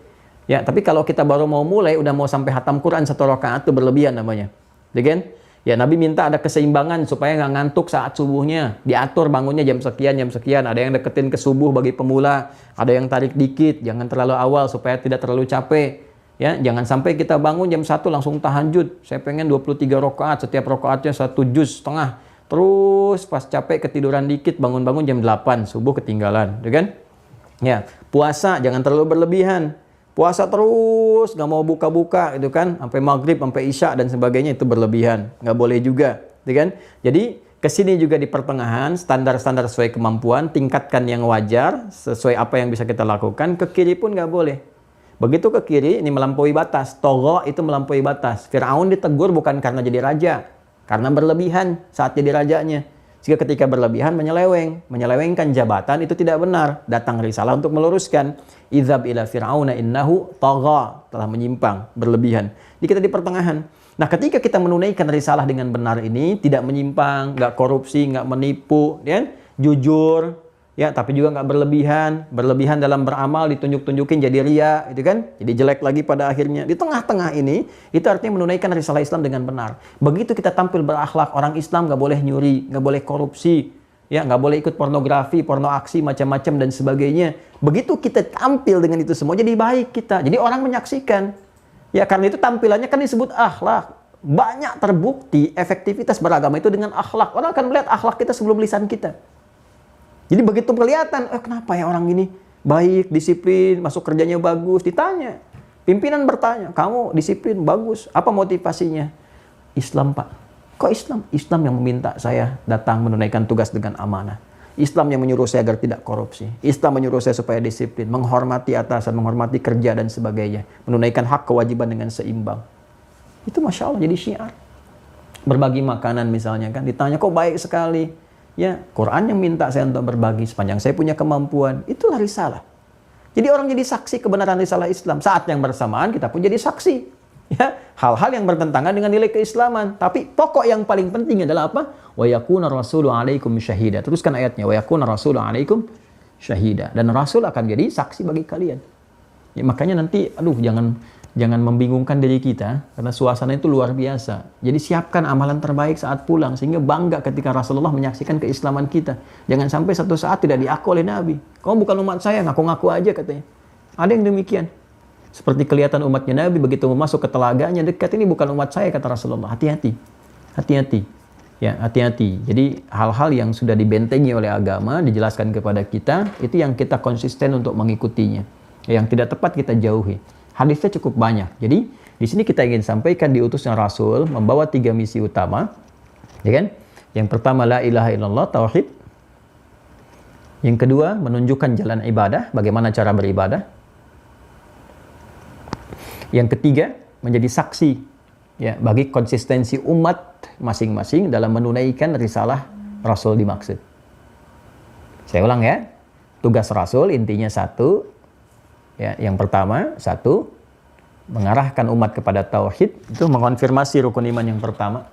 Ya, tapi kalau kita baru mau mulai, udah mau sampai hatam Quran satu rakaat itu berlebihan namanya. Demikian? Ya, Nabi minta ada keseimbangan supaya nggak ngantuk saat subuhnya. Diatur bangunnya jam sekian, jam sekian. Ada yang deketin ke subuh bagi pemula. Ada yang tarik dikit. Jangan terlalu awal supaya tidak terlalu capek. Ya, jangan sampai kita bangun jam 1 langsung tahajud. Saya pengen 23 rakaat, setiap rakaatnya 1 juz setengah. Terus pas capek ketiduran dikit, bangun-bangun jam 8, subuh ketinggalan. Kan? Ya, puasa jangan terlalu berlebihan. Puasa terus, nggak mau buka-buka, itu kan, sampai maghrib, sampai isya dan sebagainya, itu berlebihan, nggak boleh juga, gitu kan? Jadi kesini juga di pertengahan, standar-standar sesuai kemampuan, tingkatkan yang wajar, sesuai apa yang bisa kita lakukan. Ke kiri pun nggak boleh. Begitu ke kiri, ini melampaui batas. Togha itu melampaui batas. Fir'aun ditegur bukan karena jadi raja, karena berlebihan saat jadi rajanya. Jika ketika berlebihan menyelewengkan jabatan itu tidak benar. Datang risalah untuk meluruskan. Idzhab ila fir'auna innahu tagha, telah menyimpang, berlebihan. Jadi kita di pertengahan. Nah, ketika kita menunaikan risalah dengan benar ini, tidak menyimpang, nggak korupsi, nggak menipu, ya, jujur, ya, tapi juga nggak berlebihan. Berlebihan dalam beramal ditunjuk-tunjukin jadi ria, gitu kan? Jadi jelek lagi pada akhirnya. Di tengah-tengah ini, itu artinya menunaikan risalah Islam dengan benar. Begitu kita tampil berakhlak, orang Islam nggak boleh nyuri, nggak boleh korupsi, Ya, nggak boleh ikut pornografi, porno aksi, macam-macam dan sebagainya. Begitu kita tampil dengan itu semua, jadi baik kita. Jadi orang menyaksikan. Ya, karena itu tampilannya kan disebut akhlak. Banyak terbukti efektivitas beragama itu dengan akhlak. Orang akan melihat akhlak kita sebelum lisan kita. Jadi begitu kelihatan, kenapa ya orang ini baik, disiplin, masuk kerjanya bagus, ditanya. Pimpinan bertanya, kamu disiplin, bagus, apa motivasinya? Islam, Pak. Kok Islam? Islam yang meminta saya datang menunaikan tugas dengan amanah. Islam yang menyuruh saya agar tidak korupsi. Islam menyuruh saya supaya disiplin, menghormati atasan, menghormati kerja dan sebagainya. Menunaikan hak kewajiban dengan seimbang. Itu Masya Allah jadi syiar. Berbagi makanan misalnya kan, ditanya kok baik sekali. Ya, Quran yang minta saya untuk berbagi sepanjang saya punya kemampuan. Itulah risalah. Jadi orang jadi saksi kebenaran risalah Islam. Saat yang bersamaan kita pun jadi saksi. Ya, hal-hal yang bertentangan dengan nilai keislaman. Tapi pokok yang paling penting adalah apa? Wa yakuna rasulu alaikum syahida. Teruskan ayatnya. Wa yakuna rasulu alaikum syahida. Dan Rasul akan jadi saksi bagi kalian. Ya, makanya nanti, jangan membingungkan diri kita. Karena suasana itu luar biasa. Jadi siapkan amalan terbaik saat pulang. Sehingga bangga ketika Rasulullah menyaksikan keislaman kita. Jangan sampai satu saat tidak diaku oleh Nabi. Kamu bukan umat saya, ngaku-ngaku aja katanya. Ada yang demikian. Seperti kelihatan umatnya Nabi begitu masuk ke telaganya dekat, ini bukan umat saya kata Rasulullah. Hati-hati. Hati-hati. Ya, hati-hati. Jadi hal-hal yang sudah dibentengi oleh agama dijelaskan kepada kita, itu yang kita konsisten untuk mengikutinya. Yang tidak tepat kita jauhi. Hadisnya cukup banyak. Jadi di sini kita ingin sampaikan diutusnya Rasul membawa 3 misi utama. Ya kan? Yang pertama la ilaha illallah, tauhid. Yang kedua menunjukkan jalan ibadah, bagaimana cara beribadah. Yang ketiga, menjadi saksi ya bagi konsistensi umat masing-masing dalam menunaikan risalah Rasul dimaksud. Saya ulang ya. Tugas Rasul intinya satu. Ya, yang pertama, satu, mengarahkan umat kepada tauhid, itu mengonfirmasi rukun iman yang pertama.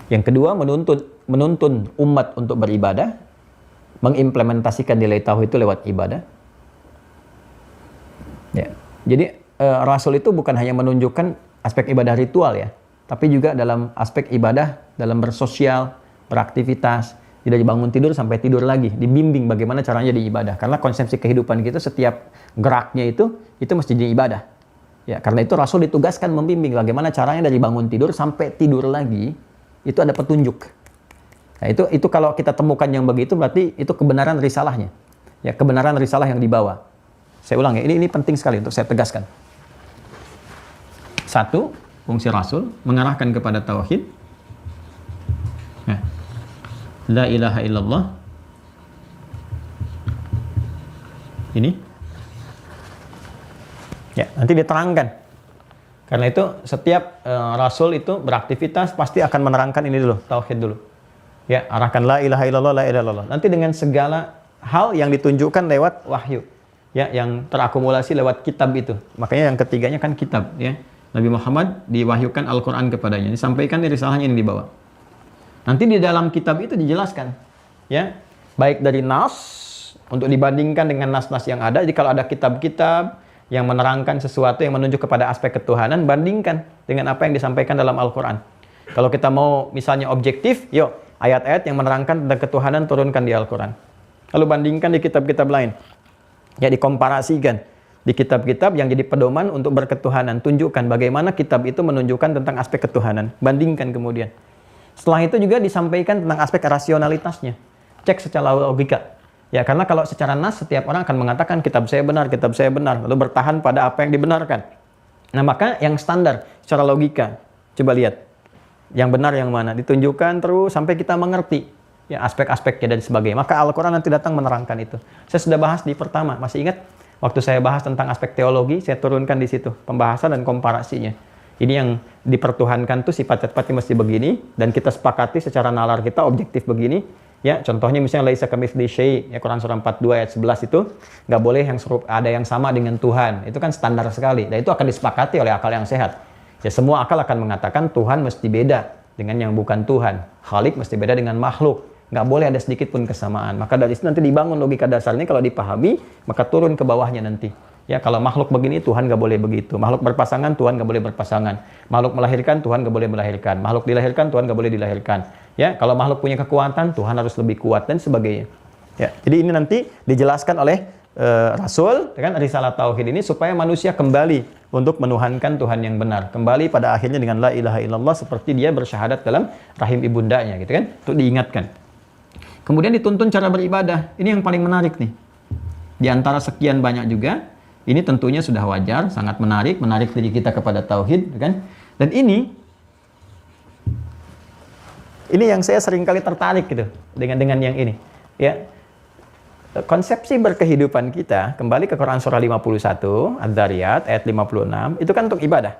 Yang kedua, menuntun umat untuk beribadah, mengimplementasikan nilai tauhid itu lewat ibadah. Ya. Jadi Rasul itu bukan hanya menunjukkan aspek ibadah ritual ya, tapi juga dalam aspek ibadah, dalam bersosial, beraktivitas, tidak dibangun tidur sampai tidur lagi, dibimbing bagaimana caranya diibadah. Karena konsepsi kehidupan kita setiap geraknya itu mesti jadi ibadah. Ya, karena itu Rasul ditugaskan membimbing bagaimana caranya dari bangun tidur sampai tidur lagi, itu ada petunjuk. Nah, itu kalau kita temukan yang begitu berarti itu kebenaran risalahnya. Ya, kebenaran risalah yang dibawa. Saya ulang ya, ini penting sekali untuk saya tegaskan. Satu, fungsi Rasul mengarahkan kepada tauhid. Ya. La ilaha illallah. Ini. Ya, nanti diterangkan. Karena itu setiap Rasul itu beraktivitas pasti akan menerangkan ini dulu, tauhid dulu. Ya, arahkan la ilaha illallah, la ilaha illallah. Nanti dengan segala hal yang ditunjukkan lewat wahyu. Ya, yang terakumulasi lewat kitab itu. Makanya yang ketiganya kan kitab, ya. Nabi Muhammad diwahyukan Al-Qur'an kepadanya. Disampaikan dari risalahnya ini dibawa. Nanti di dalam kitab itu dijelaskan, ya. Baik dari nas untuk dibandingkan dengan nas-nas yang ada. Jadi kalau ada kitab-kitab yang menerangkan sesuatu yang menunjuk kepada aspek ketuhanan, bandingkan dengan apa yang disampaikan dalam Al-Qur'an. Kalau kita mau misalnya objektif, yuk ayat-ayat yang menerangkan tentang ketuhanan turunkan di Al-Qur'an. Lalu bandingkan di kitab-kitab lain. Ya, dikomparasikan di kitab-kitab yang jadi pedoman untuk berketuhanan. Tunjukkan bagaimana kitab itu menunjukkan tentang aspek ketuhanan. Bandingkan kemudian. Setelah itu juga disampaikan tentang aspek rasionalitasnya. Cek secara logika. Ya, karena kalau secara nas setiap orang akan mengatakan kitab saya benar, lalu bertahan pada apa yang dibenarkan. Nah, maka yang standar secara logika, coba lihat. Yang benar yang mana? Ditunjukkan terus sampai kita mengerti. Ya, aspek-aspeknya dan sebagainya. Maka Al-Quran nanti datang menerangkan itu. Saya sudah bahas di pertama. Masih ingat? Waktu saya bahas tentang aspek teologi, saya turunkan di situ. Pembahasan dan komparasinya. Ini yang dipertuhankan tuh sifat-sifatnya mesti begini. Dan kita sepakati secara nalar kita objektif begini. Ya, contohnya misalnya laisa kamitslihi syai', ya Quran surah 42 ayat 11 itu nggak boleh yang ada yang sama dengan Tuhan. Itu kan standar sekali. Dan itu akan disepakati oleh akal yang sehat. Ya, semua akal akan mengatakan Tuhan mesti beda dengan yang bukan Tuhan. Khalik mesti beda dengan makhluk. Nggak boleh ada sedikit pun kesamaan. Maka dari situ nanti dibangun logika dasar ini, kalau dipahami, maka turun ke bawahnya nanti. Ya, kalau makhluk begini Tuhan nggak boleh begitu. Makhluk berpasangan Tuhan nggak boleh berpasangan. Makhluk melahirkan Tuhan nggak boleh melahirkan. Makhluk dilahirkan Tuhan nggak boleh dilahirkan. Ya, kalau makhluk punya kekuatan Tuhan harus lebih kuat dan sebagainya. Ya, jadi ini nanti dijelaskan oleh Rasul dengan risalah tauhid ini supaya manusia kembali untuk menuhankan Tuhan yang benar. Kembali pada akhirnya dengan la ilaha illallah seperti dia bersyahadat dalam rahim ibundanya gitu kan. Untuk diingatkan. Kemudian dituntun cara beribadah. Ini yang paling menarik nih. Di antara sekian banyak juga, ini tentunya sudah wajar, sangat menarik diri kita kepada tauhid kan. Dan ini yang saya seringkali tertarik gitu dengan yang ini. Ya. Konsepsi berkehidupan kita, kembali ke Quran surah 51, Ad-Dariyat ayat 56, itu kan untuk ibadah.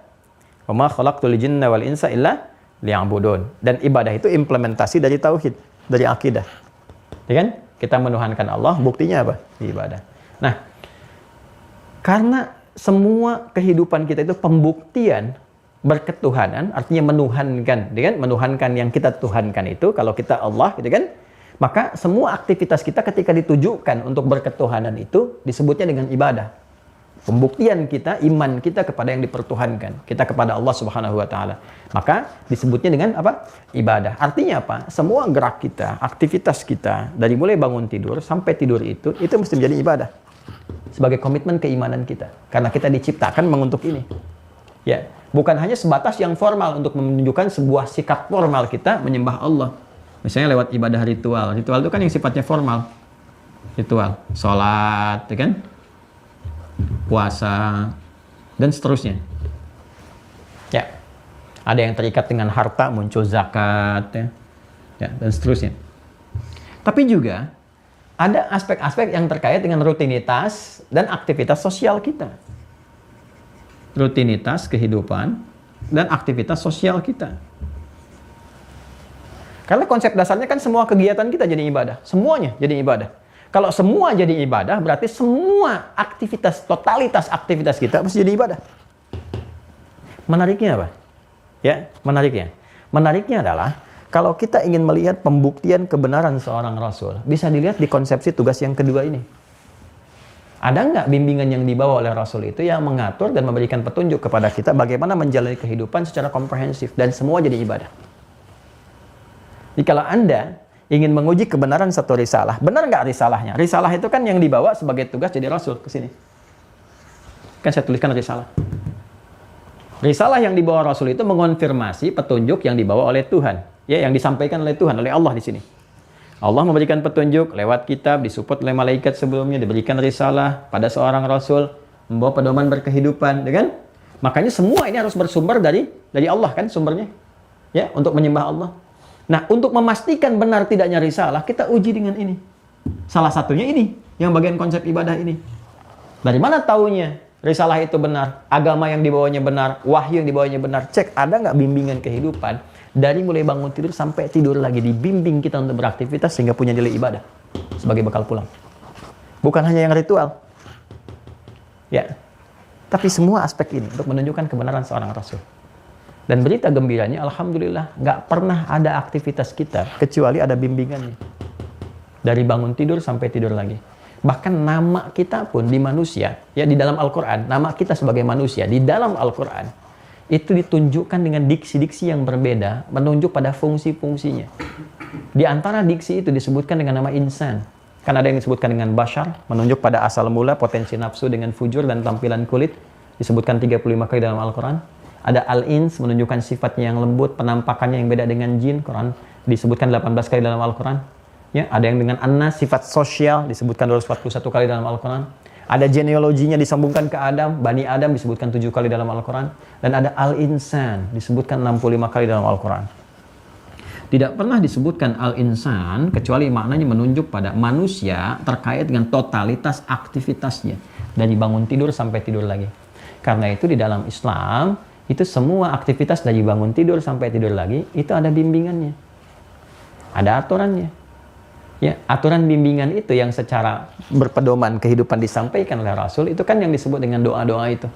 Wa ma khalaqtul jinna wal insa illa liya'budun. Dan ibadah itu implementasi dari tauhid, dari akidah. Ya kan? Kita menuhankan Allah, buktinya apa? Di ibadah. Nah, karena semua kehidupan kita itu pembuktian berketuhanan, artinya menuhankan, ya kan? Menuhankan yang kita tuhankan itu, kalau kita Allah, gitu kan? Maka semua aktivitas kita ketika ditujukan untuk berketuhanan itu disebutnya dengan ibadah. Pembuktian kita, iman kita kepada yang dipertuhankan. Kita kepada Allah Subhanahu wa Ta'ala. Maka disebutnya dengan apa? Ibadah. Artinya apa? Semua gerak kita, aktivitas kita, dari mulai bangun tidur sampai tidur itu mesti menjadi ibadah. Sebagai komitmen keimanan kita. Karena kita diciptakan menguntuk ini. Ya, bukan hanya sebatas yang formal untuk menunjukkan sebuah sikap formal kita menyembah Allah. Misalnya lewat ibadah ritual. Ritual itu kan yang sifatnya formal. Ritual. Sholat, ya kan? Puasa, dan seterusnya. Ya. Ada yang terikat dengan harta, muncul zakat, ya. Ya, dan seterusnya. Tapi juga ada aspek-aspek yang terkait dengan rutinitas dan aktivitas sosial kita. Rutinitas kehidupan dan aktivitas sosial kita. Karena konsep dasarnya kan semua kegiatan kita jadi ibadah. Semuanya jadi ibadah. Kalau semua jadi ibadah, berarti semua aktivitas, totalitas aktivitas kita mesti jadi ibadah. Menariknya apa? Ya, menariknya. Menariknya adalah, kalau kita ingin melihat pembuktian kebenaran seorang Rasul, bisa dilihat di konsepsi tugas yang kedua ini. Ada nggak bimbingan yang dibawa oleh Rasul itu yang mengatur dan memberikan petunjuk kepada kita bagaimana menjalani kehidupan secara komprehensif, dan semua jadi ibadah. Jadi kalau Anda ingin menguji kebenaran satu risalah, benar nggak risalahnya? Risalah itu kan yang dibawa sebagai tugas jadi Rasul ke sini. Kan saya tuliskan risalah. Risalah yang dibawa Rasul itu mengonfirmasi petunjuk yang dibawa oleh Tuhan. Ya, yang disampaikan oleh Tuhan, oleh Allah di sini. Allah memberikan petunjuk lewat kitab, disupport oleh malaikat sebelumnya, diberikan risalah pada seorang Rasul, membawa pedoman berkehidupan, kan? Makanya semua ini harus bersumber dari Allah kan sumbernya. Ya, untuk menyembah Allah. Nah, untuk memastikan benar tidaknya risalah, kita uji dengan ini. Salah satunya ini, yang bagian konsep ibadah ini. Dari mana taunya risalah itu benar, agama yang dibawanya benar, wahyu yang dibawanya benar? Cek, ada nggak bimbingan kehidupan, dari mulai bangun tidur sampai tidur lagi, dibimbing kita untuk beraktivitas sehingga punya nilai ibadah sebagai bekal pulang. Bukan hanya yang ritual. Ya, tapi semua aspek ini untuk menunjukkan kebenaran seorang Rasul. Dan berita gembiranya, alhamdulillah, nggak pernah ada aktivitas kita kecuali ada bimbingannya. Dari bangun tidur sampai tidur lagi. Bahkan nama kita pun di manusia, ya di dalam Al-Quran, nama kita sebagai manusia di dalam Al-Quran, itu ditunjukkan dengan diksi-diksi yang berbeda, menunjuk pada fungsi-fungsinya. Di antara diksi itu disebutkan dengan nama insan. Kan ada yang disebutkan dengan bashar, menunjuk pada asal mula, potensi nafsu dengan fujur dan tampilan kulit, disebutkan 35 kali dalam Al-Quran. Ada al-ins, menunjukkan sifatnya yang lembut, penampakannya yang beda dengan jin, Quran disebutkan 18 kali dalam Al-Quran. Ya, ada yang dengan an-nas, sifat sosial, disebutkan 241 kali dalam Al-Quran. Ada genealoginya disambungkan ke Adam, Bani Adam disebutkan 7 kali dalam Al-Quran. Dan ada al-insan, disebutkan 65 kali dalam Al-Quran. Tidak pernah disebutkan al-insan, kecuali maknanya menunjuk pada manusia terkait dengan totalitas aktivitasnya. Dari bangun tidur sampai tidur lagi. Karena itu di dalam Islam, itu semua aktivitas dari bangun tidur sampai tidur lagi, itu ada bimbingannya. Ada aturannya. Ya, aturan bimbingan itu yang secara berpedoman kehidupan disampaikan oleh Rasul, itu kan yang disebut dengan doa-doa itu.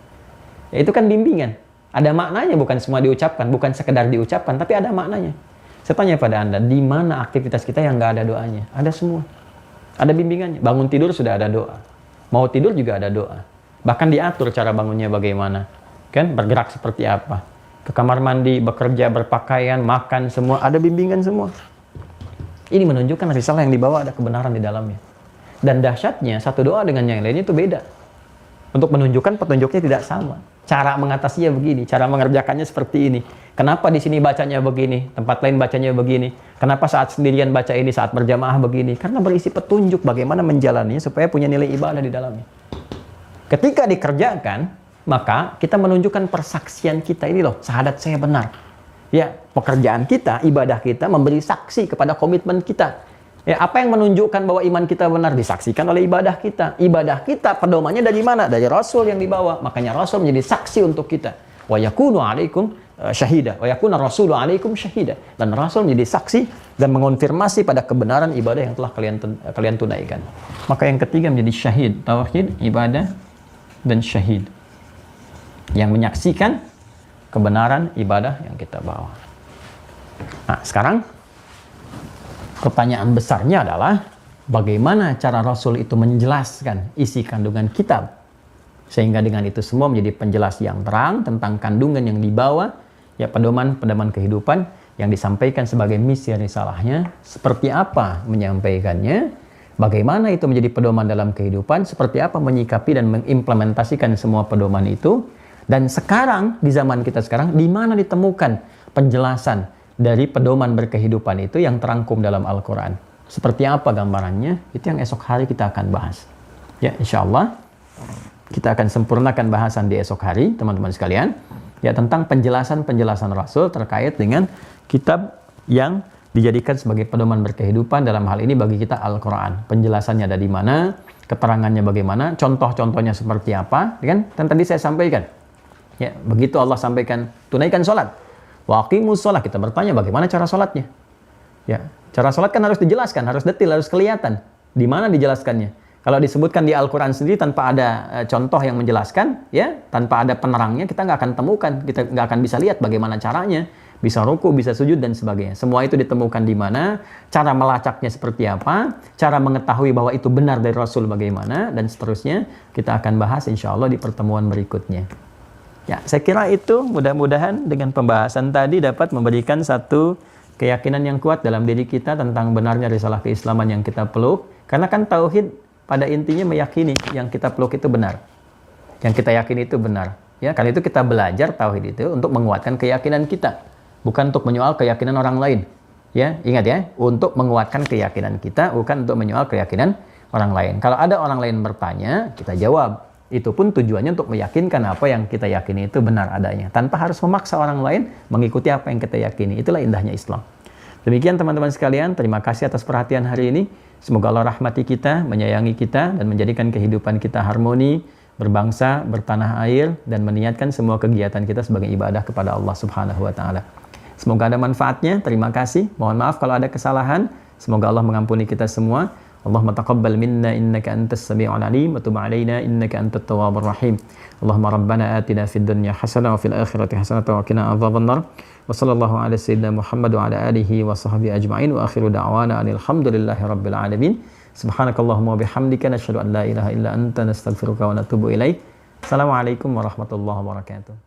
Ya, itu kan bimbingan. Ada maknanya, bukan semua diucapkan, bukan sekedar diucapkan, tapi ada maknanya. Saya tanya pada Anda, di mana aktivitas kita yang nggak ada doanya? Ada semua. Ada bimbingannya. Bangun tidur sudah ada doa. Mau tidur juga ada doa. Bahkan diatur cara bangunnya bagaimana. Kan bergerak seperti apa. Ke kamar mandi, bekerja, berpakaian, makan, semua ada bimbingan semua. Ini menunjukkan risalah yang dibawa ada kebenaran di dalamnya. Dan dahsyatnya satu doa dengan yang lainnya itu beda. Untuk menunjukkan petunjuknya tidak sama. Cara mengatasinya begini, cara mengerjakannya seperti ini. Kenapa di sini bacanya begini, tempat lain bacanya begini. Kenapa saat sendirian baca ini, saat berjamaah begini. Karena berisi petunjuk bagaimana menjalaninya supaya punya nilai ibadah di dalamnya. Ketika dikerjakan, maka kita menunjukkan persaksian kita ini loh, syahadat saya benar. Ya, pekerjaan kita, ibadah kita memberi saksi kepada komitmen kita. Ya, apa yang menunjukkan bahwa iman kita benar disaksikan oleh ibadah kita. Ibadah kita pedomannya dari mana? Dari Rasul yang dibawa. Makanya Rasul menjadi saksi untuk kita. Wa yakunu alaikum syahida. Wa yakuna rasulu alaikum syahida. Dan Rasul menjadi saksi dan mengonfirmasi pada kebenaran ibadah yang telah kalian tunaikan. Maka yang ketiga menjadi syahid. Tauhid, ibadah, dan syahid. Yang menyaksikan kebenaran ibadah yang kita bawa. Nah, sekarang pertanyaan besarnya adalah bagaimana cara Rasul itu menjelaskan isi kandungan kitab sehingga dengan itu semua menjadi penjelas yang terang tentang kandungan yang dibawa, ya pedoman-pedoman kehidupan yang disampaikan sebagai misi risalahnya, seperti apa menyampaikannya, bagaimana itu menjadi pedoman dalam kehidupan, seperti apa menyikapi dan mengimplementasikan semua pedoman itu. Dan sekarang, di zaman kita sekarang, di mana ditemukan penjelasan dari pedoman berkehidupan itu yang terangkum dalam Al-Quran. Seperti apa gambarannya? Itu yang esok hari kita akan bahas. Ya, insya Allah kita akan sempurnakan bahasan di esok hari, teman-teman sekalian. Ya, tentang penjelasan-penjelasan Rasul terkait dengan kitab yang dijadikan sebagai pedoman berkehidupan, dalam hal ini bagi kita Al-Quran. Penjelasannya ada di mana, keterangannya bagaimana, contoh-contohnya seperti apa, kan? Dan tadi saya sampaikan. Ya, begitu Allah sampaikan tunaikan sholat, wa aqimus sholat, kita bertanya bagaimana cara sholatnya. Ya, cara sholat kan harus dijelaskan, harus detil, harus kelihatan. Di mana dijelaskannya? Kalau disebutkan di Al-Quran sendiri tanpa ada contoh yang menjelaskan, ya, tanpa ada penerangnya, kita nggak akan temukan, kita nggak akan bisa lihat bagaimana caranya, bisa ruku, bisa sujud dan sebagainya. Semua itu ditemukan di mana, cara melacaknya seperti apa, cara mengetahui bahwa itu benar dari Rasul bagaimana, dan seterusnya kita akan bahas insya Allah di pertemuan berikutnya. Ya, saya kira itu mudah-mudahan dengan pembahasan tadi dapat memberikan satu keyakinan yang kuat dalam diri kita tentang benarnya risalah keislaman yang kita peluk. Karena kan tauhid pada intinya meyakini yang kita peluk itu benar. Yang kita yakini itu benar. Ya, karena itu kita belajar tauhid itu untuk menguatkan keyakinan kita, bukan untuk menyoal keyakinan orang lain. Ya, ingat ya, untuk menguatkan keyakinan kita, bukan untuk menyoal keyakinan orang lain. Kalau ada orang lain bertanya, kita jawab. Itu pun tujuannya untuk meyakinkan apa yang kita yakini itu benar adanya, tanpa harus memaksa orang lain mengikuti apa yang kita yakini. Itulah indahnya Islam. Demikian teman-teman sekalian, terima kasih atas perhatian hari ini. Semoga Allah rahmati kita, menyayangi kita, dan menjadikan kehidupan kita harmoni, berbangsa, bertanah air, dan meniatkan semua kegiatan kita sebagai ibadah kepada Allah Subhanahu wa Ta'ala. Semoga ada manfaatnya. Terima kasih. Mohon maaf kalau ada kesalahan. Semoga Allah mengampuni kita semua. Allahumma taqabbal minna innaka antas sami'ul alim wa tub 'alaina innaka antat tawwabur rahim. Allahumma rabbana atina fid dunya hasanah wa fil akhirati hasanah wa qina adzabannar. Wa sallallahu ala sayyidina Muhammad wa ala alihi wa sahbihi ajma'in wa akhiru da'wana alhamdulillahi rabbil alamin. Subhanakallahumma wa bihamdika nasyhadu an la ilaha illa anta nastaghfiruka wa natubu ilaik. Assalamualaikum warahmatullahi wabarakatuh.